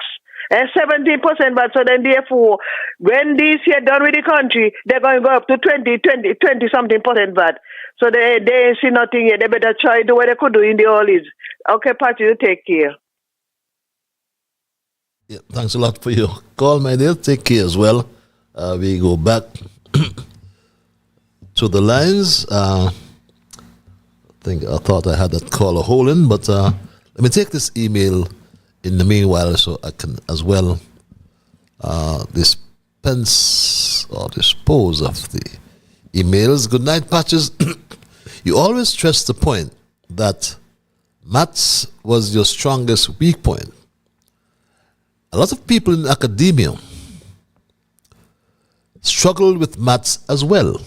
17% VAT, so then therefore, when this year done with the country, they're going to go up to 20 something percent VAT. So they ain't see nothing yet. They better try to do what they could do in the old days. Okay, Patty, you take care. Yeah, thanks a lot for your call, my dear. Take care as well. We go back to the lines. I thought I had that caller holding, but let me take this email in the meanwhile so I can as well dispense or dispose of the emails. Good night, Patches. You always stress the point that maths was your strongest weak point. A lot of people in academia struggle with maths as well.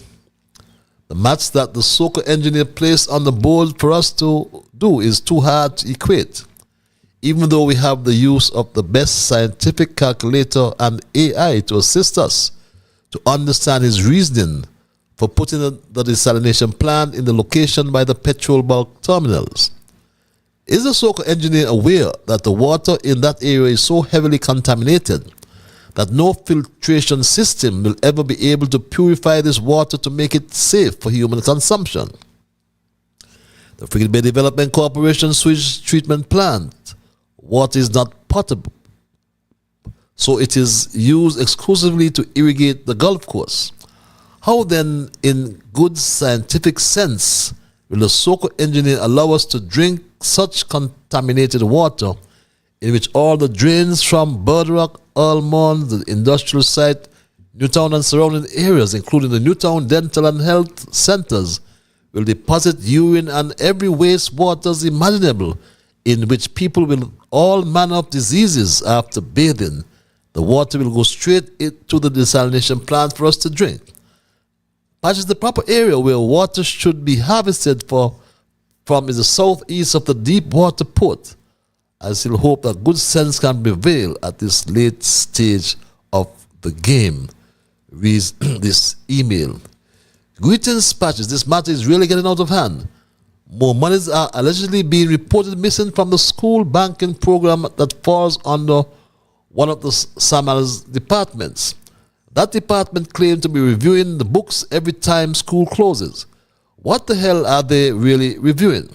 The maths that the so-called engineer placed on the board for us to do is too hard to equate, even though we have the use of the best scientific calculator and AI to assist us to understand his reasoning for putting the desalination plant in the location by the petrol bulk terminals. Is the so-called engineer aware that the water in that area is so heavily contaminated that no filtration system will ever be able to purify this water to make it safe for human consumption? The Frigate Bay Development Corporation sewage treatment plant water is not potable, so it is used exclusively to irrigate the golf course. How then, in good scientific sense, will the so-called engineer allow us to drink such contaminated water in which all the drains from Bird Rock, Almond, the industrial site, Newtown and surrounding areas, including the Newtown Dental and Health Centers, will deposit urine and every wastewater imaginable, in which people will all manner of diseases after bathing? The water will go straight to the desalination plant for us to drink. Patch is the proper area where water should be harvested from is the southeast of the deep water port. I still hope that good sense can prevail at this late stage of the game. Reads this email. Greetings, Patches. This matter is really getting out of hand. More monies are allegedly being reported missing from the school banking program that falls under one of the SAMA's departments. That department claimed to be reviewing the books every time school closes. What the hell are they really reviewing?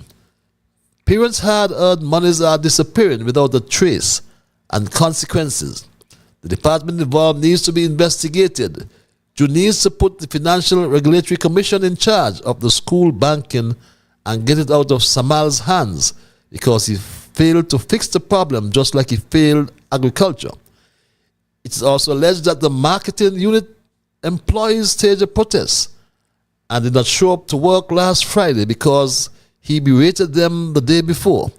Parents' hard-earned monies are disappearing without a trace and consequences. The department involved needs to be investigated. You needs to put the Financial Regulatory Commission in charge of the school banking and get it out of Samal's hands, because he failed to fix the problem just like he failed agriculture. It is also alleged that the marketing unit employees staged a protest and did not show up to work last Friday because he berated them the day before.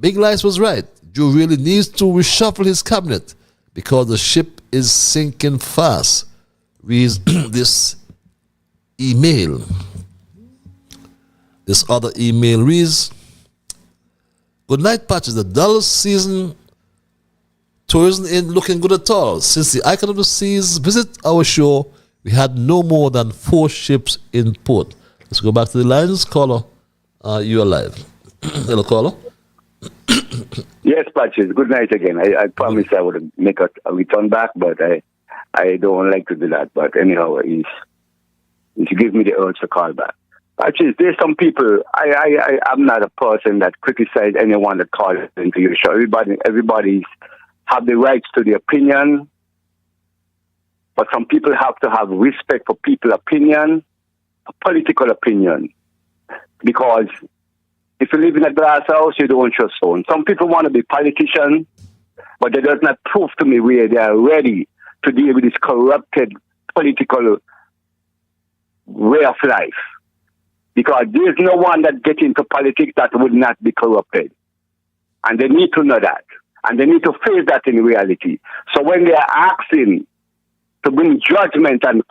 Big Lice was right. Joe really needs to reshuffle his cabinet because the ship is sinking fast. Reads this email. This other email reads, good night, Patches. The dull season tourism ain't looking good at all. Since the Icon of the Seas visit our shore, we had no more than 4 ships in port. Let's go back to the lines. Caller, you're live. Hello, caller. Yes, Patches. Good night again. I promised I would make a return back, but I don't like to do that. But anyhow, he's give me the urge to call back. Patches, there's some people, I'm not a person that criticize anyone that calls into your show. Everybody's have the rights to the opinion, but some people have to have respect for people's opinion, a political opinion. Because if you live in a glass house, you don't trust someone. Some people want to be politicians, but that does not prove to me where they are ready to deal with this corrupted political way of life. Because there's no one that gets into politics that would not be corrupted. And they need to know that. And they need to face that in reality. So when they are asking to bring judgment and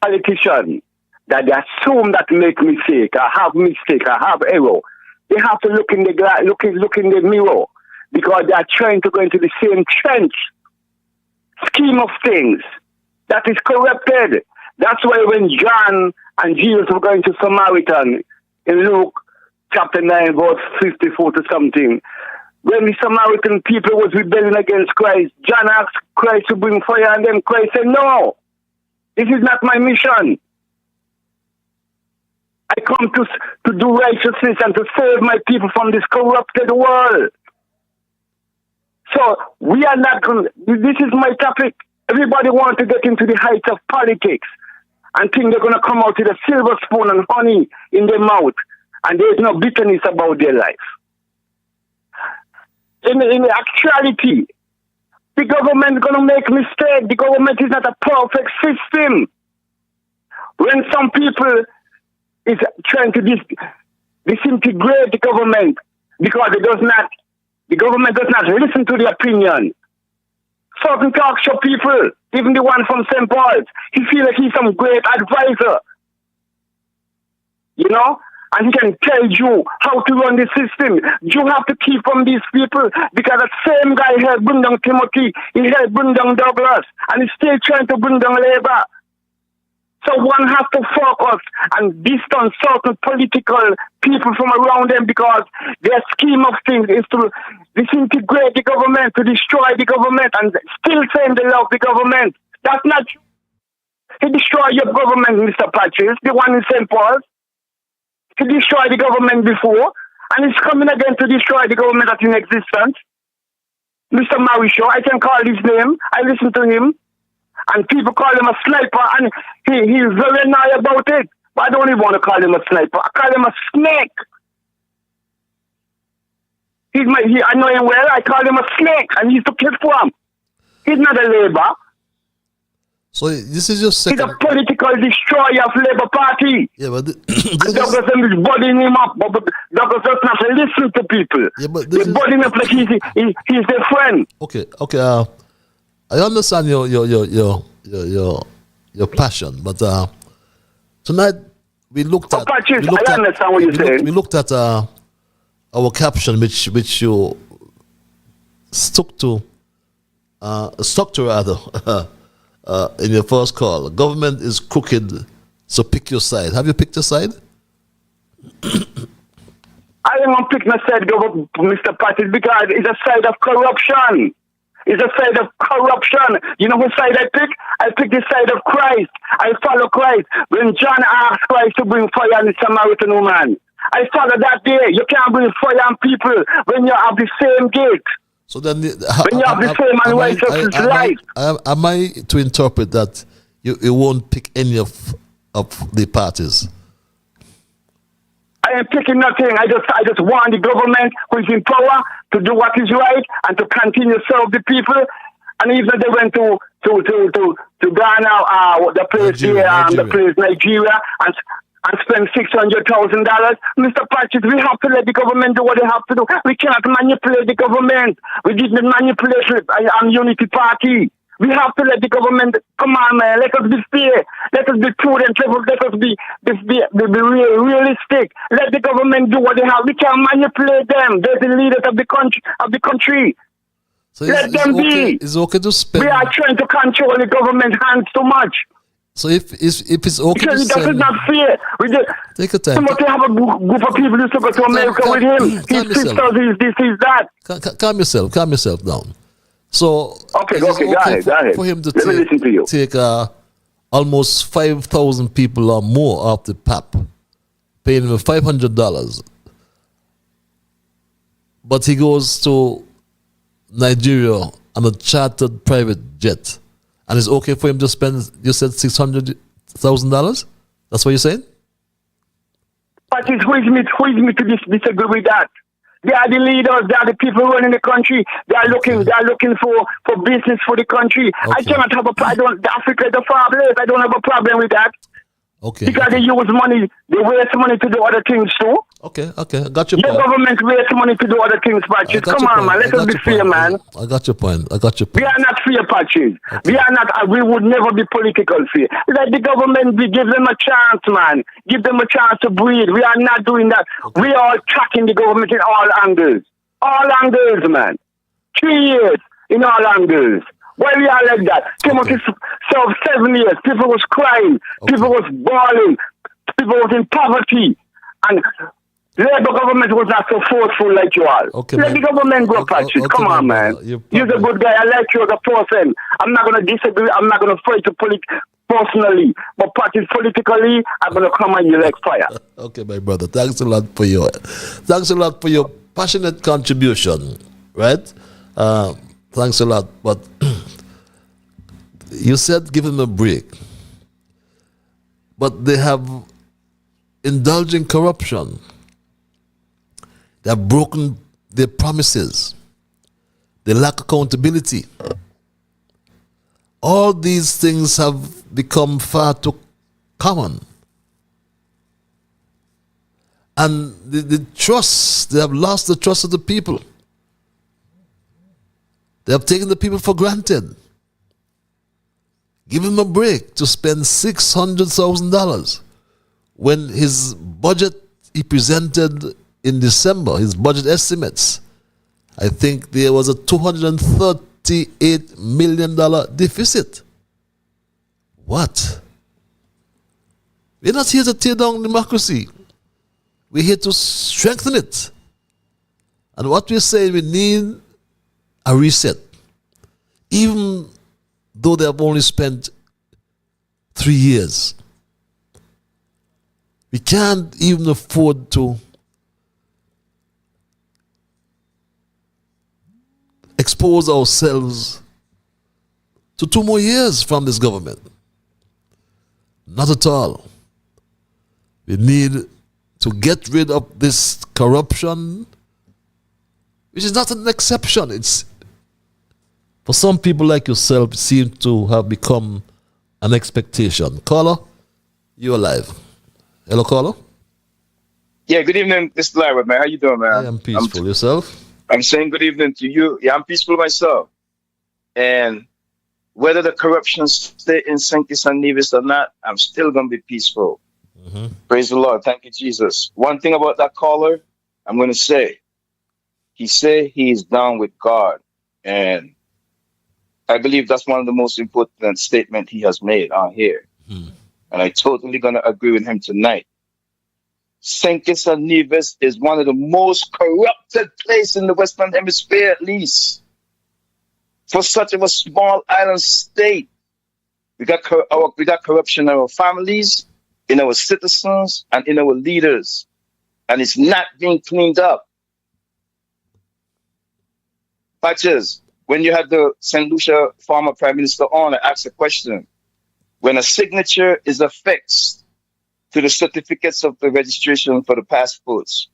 politicians that they assume that make mistake, I have error, they have to look in the glass, look in the mirror, because they are trying to go into the same trench scheme of things that is corrupted. That's why when John and Jesus were going to Samaritan in Luke chapter 9, verse 54 to something, when the Samaritan people was rebelling against Christ, John asked Christ to bring fire, and then Christ said, no, this is not my mission. I come to do righteousness and to save my people from this corrupted world. So we are not going. This is my topic. Everybody wants to get into the heights of politics and think they're going to come out with a silver spoon and honey in their mouth, and there's no bitterness about their life. In actuality, the government is going to make mistakes. The government is not a perfect system. When some people is trying to disintegrate the government because the government does not listen to the opinion. certain talk show people, even the one from St. Paul's, he feel like he's some great advisor. You know? And he can tell you how to run the system. You have to keep from these people because the same guy helped bring down Timothy, he helped bring down Douglas, and he's still trying to bring down Labour. So one has to focus and distance certain political people from around them because their scheme of things is to disintegrate the government, to destroy the government, and still saying they love the government. That's not true. He destroyed your government, Mr. Patches, the one in St. Paul's. He destroyed the government before, and he's coming again to destroy the government that's in existence. Mr. Mauricio, I can call his name. I listen to him. And people call him a sniper, and he's very annoyed about it. But I don't even want to call him a sniper. I call him a snake. I know him well. I call him a snake, and he's to kill for him. He's not a Labour. So this is your second. He's a political destroyer of Labour Party. Yeah, but and Douglas is bodying him up, but Douglas does not listen to people. Yeah, but He's bodying him up like he's their friend. Okay. I understand your passion, but tonight we looked at. Patrice, I understand what you're saying. We looked at our caption, which you stuck to rather. In your first call, government is crooked, so pick your side. Have you picked a side? I am going to pick my side, Mr. Patrick, because it's a side of corruption. It's a side of corruption. You know what side I pick? I pick the side of Christ. I follow Christ. When John asked Christ to bring fire on the Samaritan woman, I follow that day. You can't bring fire on people when you have the same gate. So then, when you have the same unrighteous life. Am I to interpret that you won't pick any of the parties? I am picking nothing. I just want the government who is in power to do what is right and to continue to serve the people. And even if they went to Ghana, the place Nigeria, and spend $600,000. Mr. Patrick, we have to let the government do what they have to do. We cannot manipulate the government. We didn't manipulate Unity Party. We have to let the government, come on, man, let us be fair. Let us be prudent. Let us be realistic. Let the government do what they have. We can't manipulate them. They're the leaders of the country. So let them be. It's okay to spend. We are trying to control the government hands too much. So if it's okay because to that is not fair. Take your time. Somebody have a group of people who go to America with him. His sisters, he's this, he's that. Calm yourself down. So okay, go ahead. For him to Let me listen to you. take almost 5,000 people or more off the PAP, paying him $500, but he goes to Nigeria on a chartered private jet. And it's okay for him to spend, you said $600,000? That's what you're saying? But who is me to disagree with that? They are the leaders, they are the people running the country. They are looking for business for the country. Okay. I cannot have Africa is a far place. I don't have a problem with that. Okay. Because they use money, they waste money to do other things too. Okay, I got your point. Your government waste money to do other things, Patches. Come on, man, let us be fair, man. I got your point. We are not fair, Patches. Okay. We would never be political fair. Let the government give them a chance, man. Give them a chance to breathe. We are not doing that. Okay. We are tracking the government in all angles. All angles, man. 3 years in all angles. Why we are like that? Timothy served 7 years. People was crying. People was bawling. People was in poverty. And Labour government was not so forceful like you are. Let the government go, Patrick. Come on, man. You're a good guy. I like you as a person. I'm not going to disagree. I'm not going to fight you personally. But Patrick, politically, I'm going to come on you like fire. Okay, my brother. Thanks a lot for your passionate contribution. Right? Thanks a lot. But you said give him a break. But they have indulged in corruption. They have broken their promises. They lack accountability. All these things have become far too common. And the trust, they have lost the trust of the people. They have taken the people for granted. Give him a break to spend $600,000 when his budget he presented in December, his budget estimates, I think there was a $238 million deficit. What? We're not here to tear down democracy. We're here to strengthen it. And what we're saying, we need a reset. Even though they have only spent 3 years. We can't even afford to expose ourselves to 2 more years from this government. Not at all. We need to get rid of this corruption, which is not an exception. It's, for some people like yourself, it seems to have become an expectation. Caller, you're live. Hello, caller. Yeah, good evening, Mr. Liburd, man. How you doing, man? I am peaceful. Yourself? I'm saying good evening to you. Yeah, I'm peaceful myself. And whether the corruption stay in St. Kitts and Nevis or not, I'm still going to be peaceful. Praise the Lord. Thank you, Jesus. One thing about that caller, I'm going to say, he said he is down with God. And I believe that's one of the most important statements he has made on here. And I totally going to agree with him tonight. St. Kitts and Nevis is one of the most corrupted places in the Western Hemisphere, at least. For such of a small island state, we got corruption in our families, in our citizens, and in our leaders. And it's not being cleaned up. Patches, when you had the St. Lucia former Prime Minister on, I asked a question. When a signature is affixed to the certificates of the registration for the passports,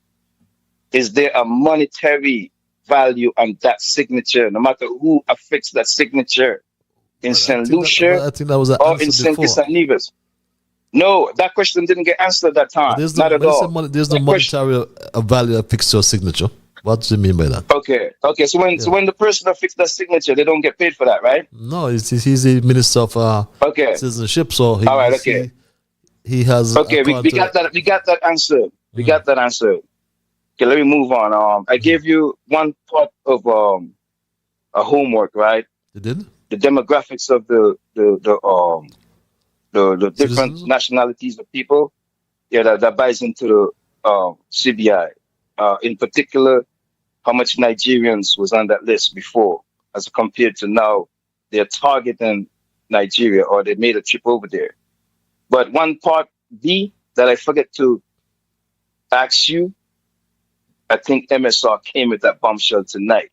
is there a monetary value on that signature, no matter who affixed that signature in St. Lucia or in St. Kitts and Nevis? No, that question didn't get answered that time. Not at all. There's no monetary value affixed to a signature. What do you mean by that? Okay. So when the person affixed that signature, they don't get paid for that, right? No, he's a minister of citizenship, so all right, okay. He has. Okay, we got that. We got that answer. We got that answer. Okay, let me move on. I gave you one part of a homework, right? You did? The demographics of the different nationalities of people. Yeah, that buys into the CBI. In particular, how much Nigerians was on that list before, as compared to now, they're targeting Nigeria or they made a trip over there. But one part B that I forget to ask you, I think MSR came with that bombshell tonight.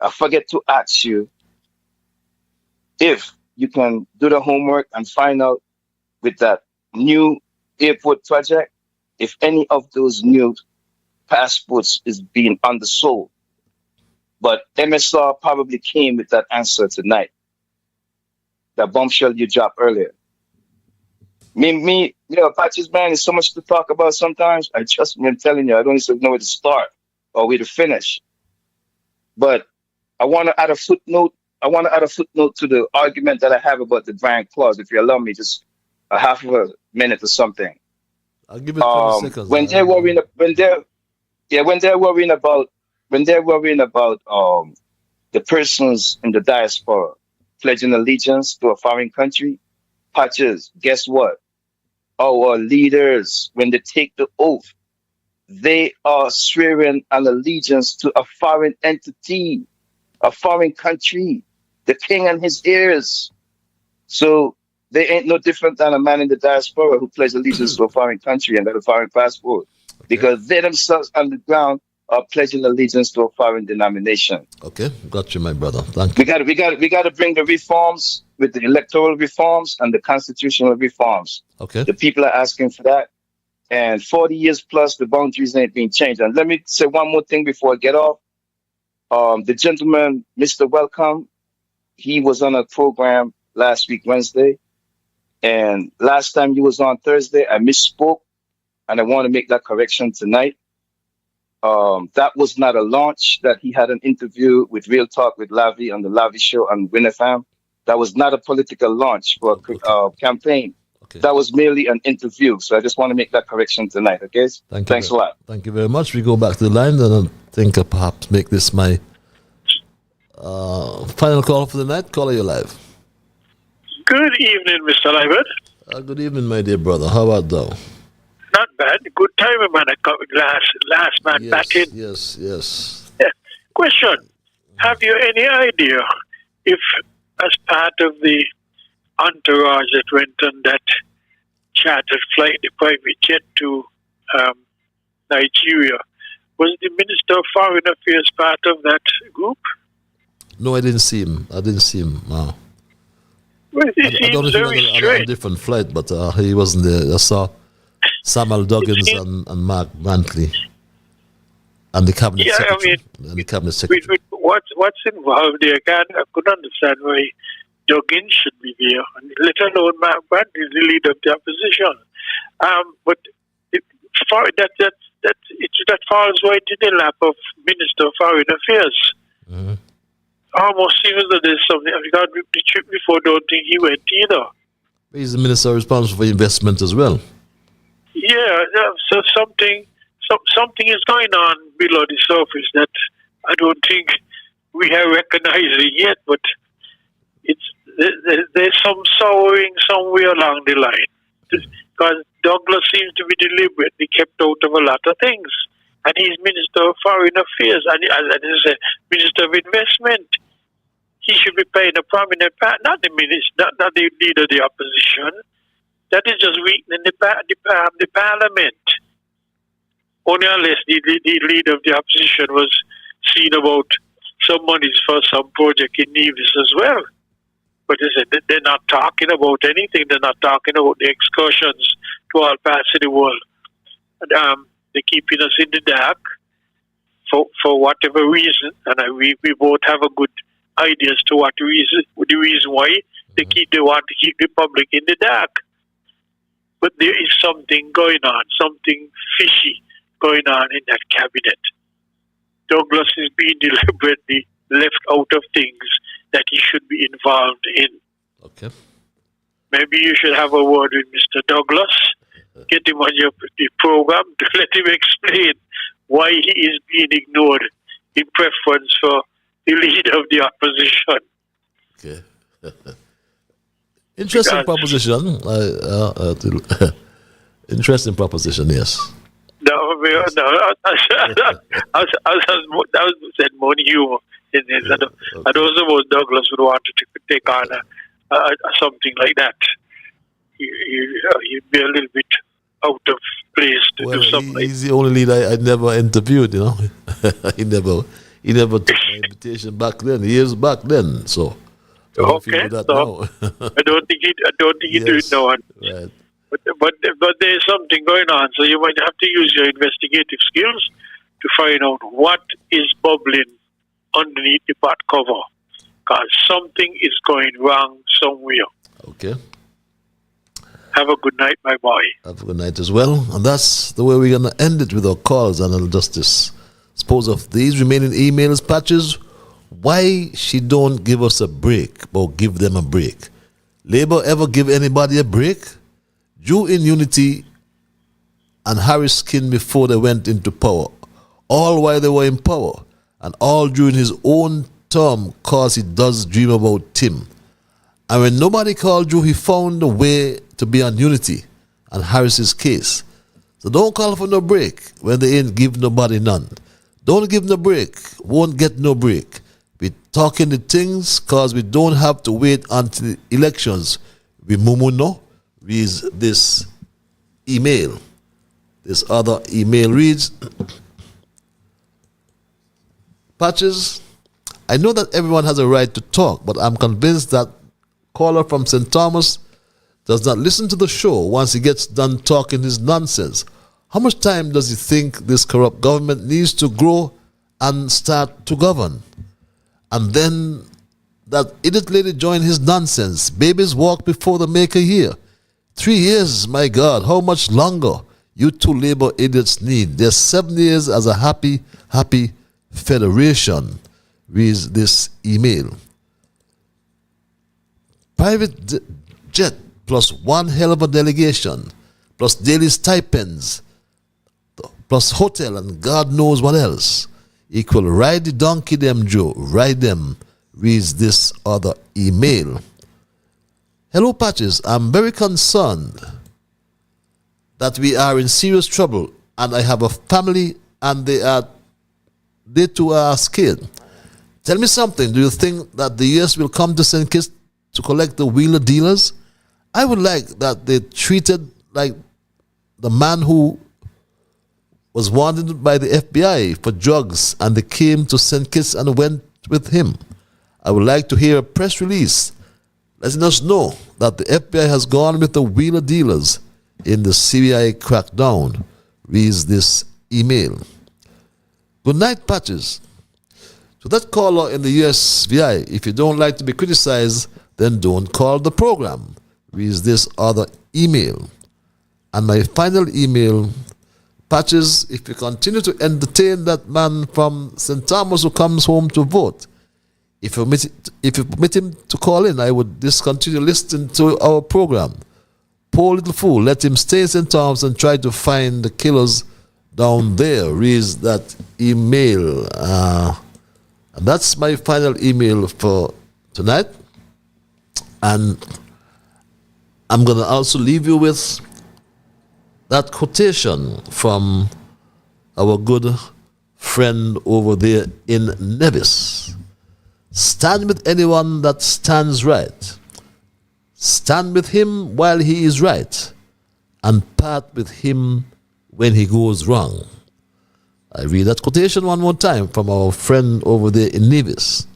I forget to ask you if you can do the homework and find out with that new airport project, if any of those new passports is being undersold. But MSR probably came with that answer tonight. That bombshell you dropped earlier. Me, Patches, man, there's so much to talk about sometimes. I trust me, I'm telling you, I don't even know where to start or where to finish. But I want to add a footnote. I want to add a footnote to the argument that I have about the Grand Clause, if you allow me just a half of a minute or something. I'll give it 20 seconds. When they're worrying about the persons in the diaspora pledging allegiance to a foreign country, Patches, guess what? Our leaders, when they take the oath, they are swearing an allegiance to a foreign entity, a foreign country, the king and his heirs. So they ain't no different than a man in the diaspora who pledges allegiance to a foreign country and got a foreign passport, because they themselves on the ground are pledging allegiance to a foreign denomination. Okay, got you, my brother. Thank you. We got to bring the reforms with the electoral reforms and the constitutional reforms. Okay. The people are asking for that, and 40 years plus, the boundaries ain't being changed. And let me say one more thing before I get off. The gentleman, Mr. Welcome, he was on a program last week, Wednesday, and last time he was on Thursday, I misspoke, and I want to make that correction tonight. That was not a launch. That he had an interview with Real Talk with Lavi on the Lavi Show on WinFM. That was not a political launch for a campaign. That was merely an interview. So I just want to make that correction tonight. Okay. Thanks a lot. Thank you very much. We go back to the line, and I think I'll perhaps make this my final call for the night. Caller, you live. Good evening, Mr. Liburd. Good evening, my dear brother. How about thou? Not bad. Good timing, man. I got last man back in. Yes. Yeah. Question: have you any idea if, as part of the entourage that went on that chartered flight, the private jet to Nigeria, was the Minister of Foreign Affairs part of that group? No, I didn't see him. Wow. Well, it I don't know seems if he very was on a strange. different flight, but he wasn't there. I saw Samuel Duggins and Mark Brantley and the cabinet secretary. What's involved there? I could understand why Duggins should be there, let alone Mark Brantley, the leader of the opposition. But that falls right in the lap of Minister of Foreign Affairs. Mm-hmm. Almost seems that there's something. I got the trip before, don't think he went either. He's the minister responsible for investment as well. Yeah, so something is going on below the surface that I don't think we have recognized it yet, but there's some souring somewhere along the line. Because Douglas seems to be deliberately kept out of a lot of things. And he's Minister of Foreign Affairs, and he's a Minister of Investment. He should be playing a prominent part, not the minister, not the leader of the opposition. That is just weakening the parliament. Only unless the leader of the opposition was seen about some monies for some project in Nevis as well. But they're not talking about anything. They're not talking about the excursions to all parts of the world. And, they're keeping us in the dark for whatever reason, and we both have a good idea as to the reason why they want to keep the public in the dark. But there is something going on, something fishy going on in that cabinet. Douglas is being deliberately left out of things that he should be involved in. Okay. Maybe you should have a word with Mr. Douglas. Get him on the program to let him explain why he is being ignored in preference for the leader of the opposition. Okay. Interesting proposition. Interesting proposition, yes. No, that was said more humor in this. I don't suppose Douglas would want to take on something like that. You'd be a little bit out of place to do something. He's the only leader I never interviewed, you know. he never took my invitation back then, years back then. So okay, so I don't think he do it now. Right. But there's something going on, so you might have to use your investigative skills to find out what is bubbling underneath the pot cover, because something is going wrong somewhere. Okay. Have a good night, my boy. Have a good night as well. And that's the way we're going to end it with our calls. And I'll just dispose of these remaining emails, Patches. Why she don't give us a break, but give them a break? Labour ever give anybody a break? Jew in unity and Harris Skin before they went into power. All while they were in power. And all during his own term, cause he does dream about Tim. And when nobody called Drew, he found a way to be on unity and Harris's case. So don't call for no break when they ain't give nobody none. Don't give no break, won't get no break. We talking the things cause we don't have to wait until the elections. We mumuno reads this email. This other email reads, Patches, I know that everyone has a right to talk, but I'm convinced that caller from St. Thomas does not listen to the show once he gets done talking his nonsense. How much time does he think this corrupt government needs to grow and start to govern? And then that idiot lady joined his nonsense. Babies walk before they make a year. 3 years, my God, how much longer? you two labor idiots need. There's 7 years as a happy federation, reads this email. Private jet plus one hell of a delegation, plus daily stipends, plus hotel and God knows what else, equal ride the donkey them, Joe, ride them, reads this other email. Hello, Patches. I'm very concerned that we are in serious trouble, and I have a family, and they too are scared. Tell me something. Do you think that the US will come to St. Kitts to collect the wheeler dealers? I would like that they treated like the man who was wanted by the FBI for drugs, and they came to St. Kitts and went with him. I would like to hear a press release letting us know that the FBI has gone with the wheeler dealers in the CBI crackdown, reads this email. Good night, Patches. To that caller in the USVI, if you don't like to be criticized, then don't call the program, reads this other email. And my final email, Patches, if you continue to entertain that man from St. Thomas who comes home to vote, if you permit him to call in, I would discontinue listening to our program. Poor little fool, let him stay in St. Thomas and try to find the killers down there, reads that email. And that's my final email for tonight. And I'm going to also leave you with that quotation from our good friend over there in Nevis. Stand with anyone that stands right. Stand with him while he is right, and part with him when he goes wrong. I read that quotation one more time from our friend over there in Nevis.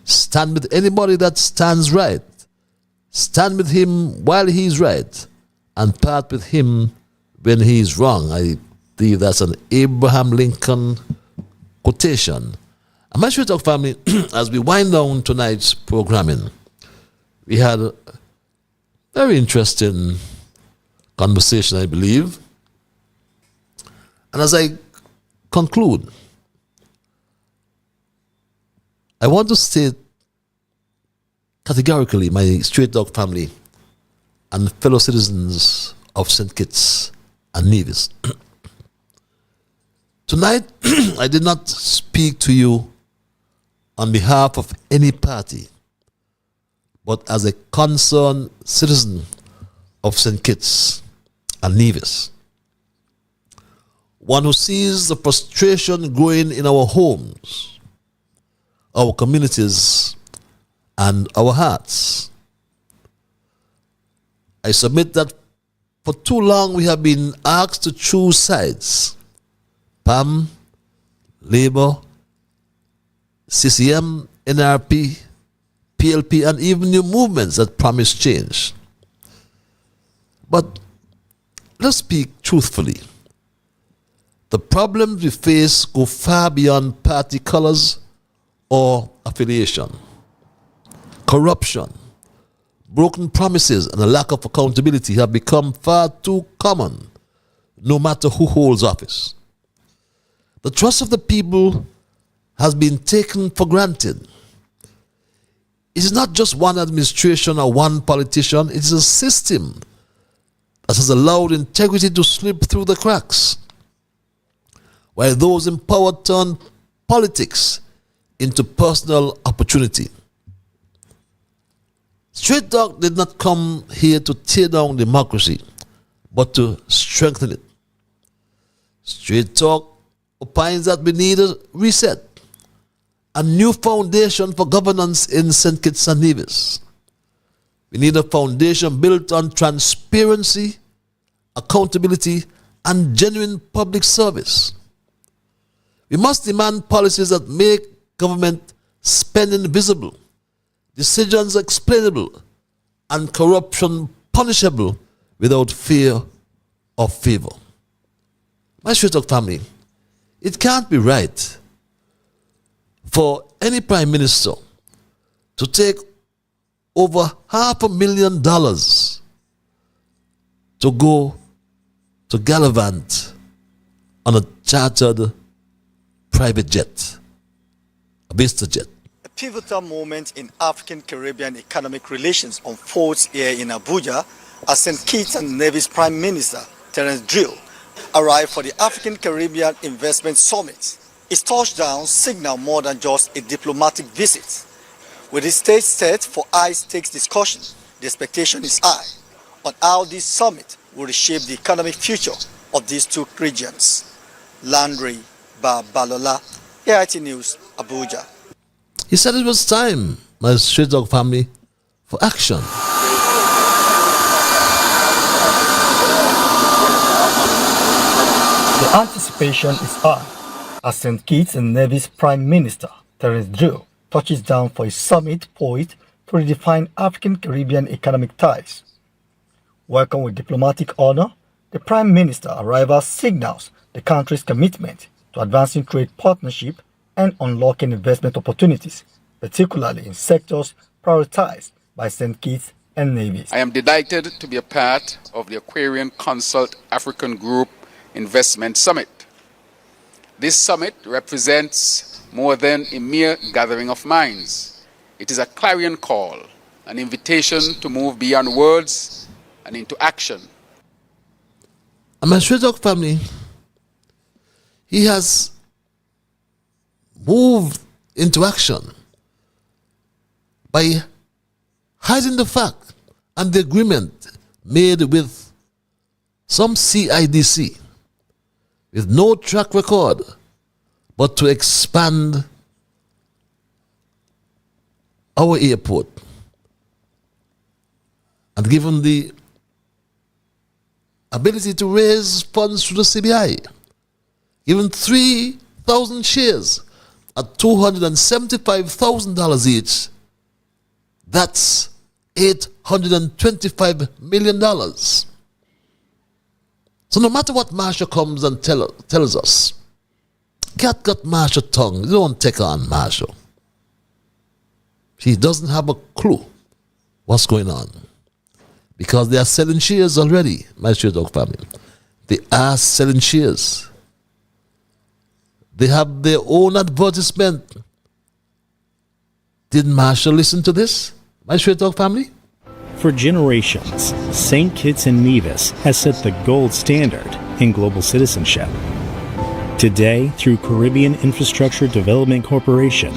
Stand with anybody that stands right. Stand with him while he is right, and part with him when he is wrong. I believe that's an Abraham Lincoln quotation. And my Straight Talk family, as we wind down tonight's programming, we had a very interesting conversation, I believe. And as I conclude, I want to state categorically, my Straight Dog family and fellow citizens of St. Kitts and Nevis. Tonight, I did not speak to you on behalf of any party, but as a concerned citizen of St. Kitts and Nevis. One who sees the frustration growing in our homes, our communities, and our hearts. I submit that for too long we have been asked to choose sides. PAM, Labour, CCM, NRP, PLP, and even new movements that promise change. But let's speak truthfully. The problems we face go far beyond party colors or affiliation. Corruption, broken promises, and a lack of accountability have become far too common, no matter who holds office. The trust of the people has been taken for granted. It is not just one administration or one politician, it is a system that has allowed integrity to slip through the cracks, while those in power turn politics into personal opportunity. Straight Talk did not come here to tear down democracy, but to strengthen it. Straight Talk opines that we need a reset, a new foundation for governance in St. Kitts and Nevis. We need a foundation built on transparency, accountability, and genuine public service. We must demand policies that make government spending visible, decisions explainable, and corruption punishable without fear or favor. My Straight Talk family, it can't be right for any prime minister to take over $500,000 to go to to gallivant on a chartered private jet, a business jet. A pivotal moment in African-Caribbean economic relations unfolds here in Abuja as St. Kitts and Nevis Prime Minister Terence Drill arrived for the African-Caribbean Investment Summit. His touchdown signaled more than just a diplomatic visit. With the stage set for high-stakes discussion, the expectation is high on how this summit will reshape the economic future of these two regions. Landry Babalola, AIT News, Abuja. He said it was time, my Street Dog family, for action. The anticipation is high as St. Kitts and Nevis Prime Minister Terence Drill touches down for a summit poised to redefine African-Caribbean economic ties. Welcome with diplomatic honor, the Prime Minister arrival signals the country's commitment to advancing trade partnership and unlocking investment opportunities, particularly in sectors prioritized by St. Kitts and Nevis. I am delighted to be a part of the Aquarian Consult African Group Investment Summit. This summit represents more than a mere gathering of minds. It is a clarion call, an invitation to move beyond words and into action. And my Street Dog family, he has moved into action by hiding the fact and the agreement made with some CIDC with no track record but to expand our airport, and given the ability to raise funds through the CBI, given 3,000 shares at $275,000 each, that's $825 million. So no matter what Marshall comes and tells us, cat got Marshall tongue. You don't take on Marshall. He doesn't have a clue what's going on. Because they are selling shares already, my Street Dog family. They are selling shares. They have their own advertisement. Did Marshall listen to this, my Street Dog family? For generations, St. Kitts and Nevis has set the gold standard in global citizenship. Today, through Caribbean Infrastructure Development Corporation,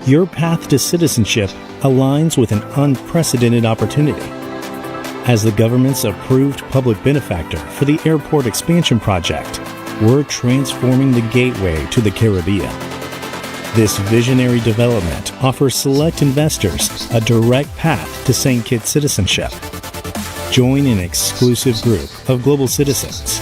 your path to citizenship aligns with an unprecedented opportunity. As the government's approved public benefactor for the airport expansion project, we're transforming the gateway to the Caribbean. This visionary development offers select investors a direct path to St. Kitts citizenship. Join an exclusive group of global citizens.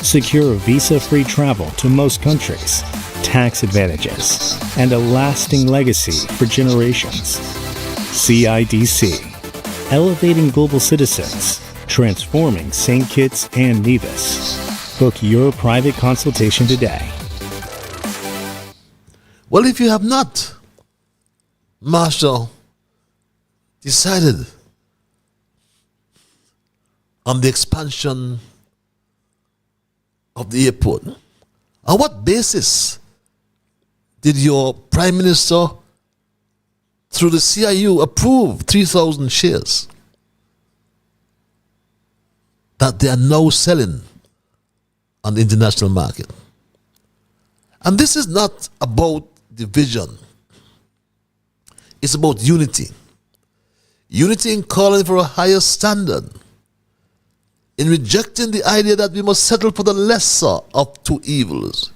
Secure visa-free travel to most countries, tax advantages, and a lasting legacy for generations. CIDC, elevating global citizens, transforming St. Kitts and Nevis. Book your private consultation today. Well, if you have not, Marshall decided on the expansion of the airport, on what basis did your Prime Minister, through the CIU, approve 3,000 shares that they are now selling on the international market? And this is not about division. It's about unity. Unity in calling for a higher standard. In rejecting the idea that we must settle for the lesser of two evils.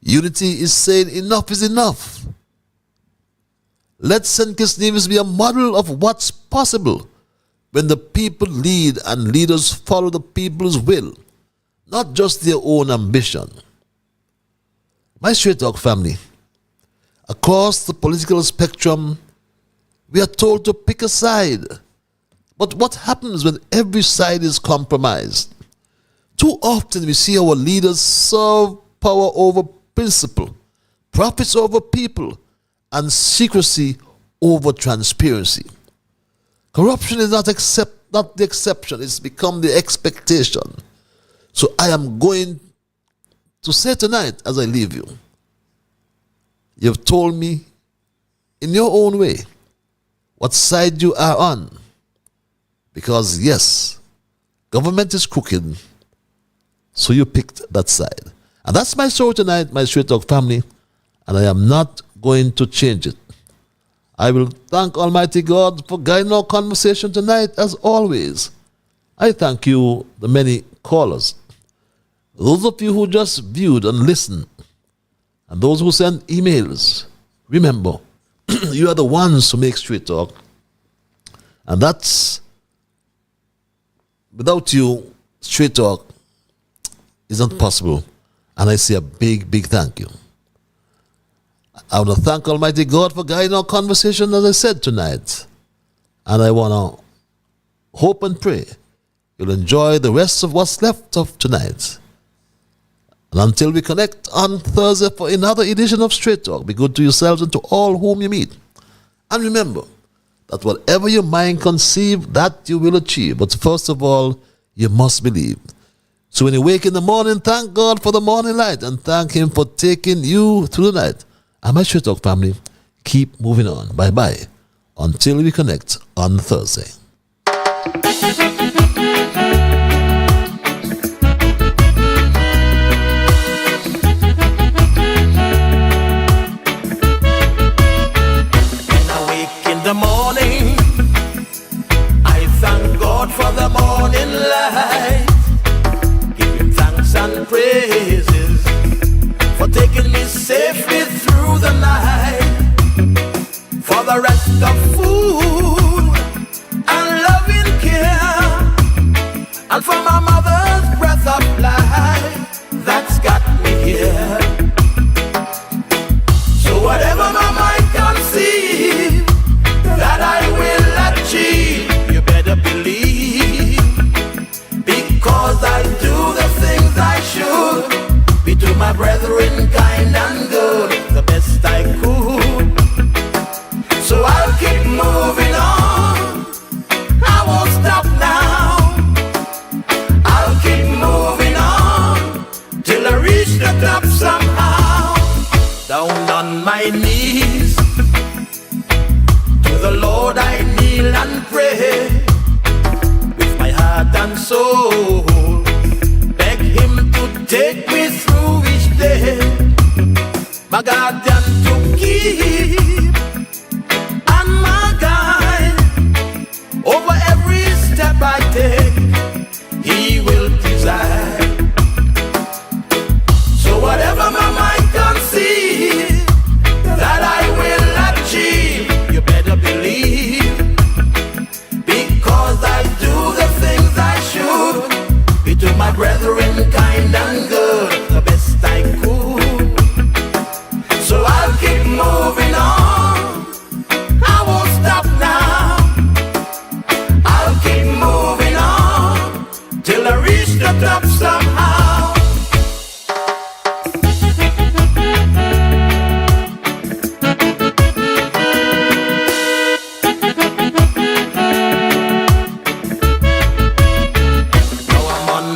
Unity is saying enough is enough. Let St. Kitts Nevis be a model of what's possible when the people lead and leaders follow the people's will, not just their own ambition. My Street Dog family, across the political spectrum, we are told to pick a side. But what happens when every side is compromised? Too often we see our leaders serve power over principle, profits over people, and secrecy over transparency. Corruption is not the exception, it's become the expectation. So I am going to say tonight as I leave you, you've told me in your own way what side you are on. Because yes, government is crooked, so you picked that side. And that's my story tonight, my Straight Talk family, and I am not going to change it. I will thank Almighty God for guiding our conversation tonight as always. I thank you, the many callers, those of you who just viewed and listened, and those who sent emails. Remember, you are the ones who make Straight Talk, and that's, without you, Straight Talk isn't possible. And I say a big, big thank you. I want to thank Almighty God for guiding our conversation, as I said tonight. And I want to hope and pray you'll enjoy the rest of what's left of tonight. And until we connect on Thursday for another edition of Straight Talk, be good to yourselves and to all whom you meet. And remember that whatever your mind conceive, that you will achieve. But first of all, you must believe. So when you wake in the morning, thank God for the morning light and thank Him for taking you through the night. And my Straight Talk family, keep moving on. Bye-bye. Until we connect on Thursday. In the morning, I thank God for the morning light. Give Him thanks and praises for taking me safely through the night. For the rest of food and loving care, and for my mother's breath of life that's got me here. So whatever my mind conceives that I will achieve, you better believe, because I do the things I should, be to my brethren kind and good, the best I could. So I'll keep moving on, I won't stop now. I'll keep moving on till I reach the top somehow. Down on my knees, the Lord I kneel and pray, with my heart and soul, beg Him to take me through each day, my guardian to keep and my guide, over every step I take, He will preside. So whatever my mind conceives that I will achieve, believe, because I do the things I should, be to my brethren kind and good, the best I could. So I'll keep moving on, I won't stop now. I'll keep moving on till I reach the top somehow.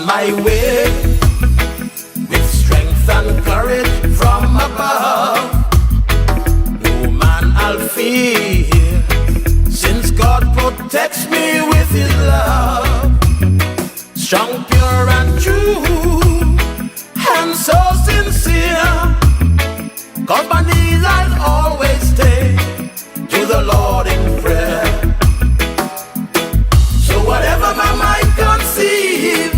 My way, with strength and courage from above. No man I'll fear, since God protects me with His love. Strong, pure and true, and so sincere, 'cause my knees I'll always stay to the Lord in prayer. So whatever my mind conceives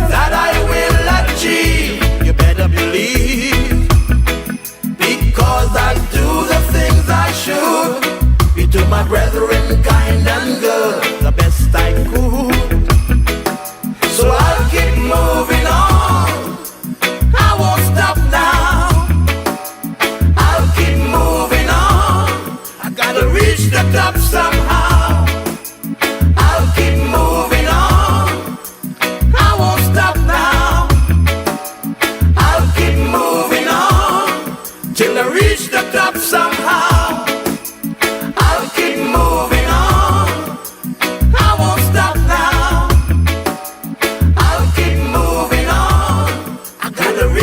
that I will achieve, you better believe, because I do the things I should, be to my brethren kind and good, the best I could. So I'll keep moving on, I won't stop now. I'll keep moving on, I gotta reach the top somehow. I'll keep moving on, I won't stop now. I'll keep moving on till I reach the top somehow. I'll keep moving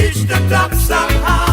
reach the top somehow.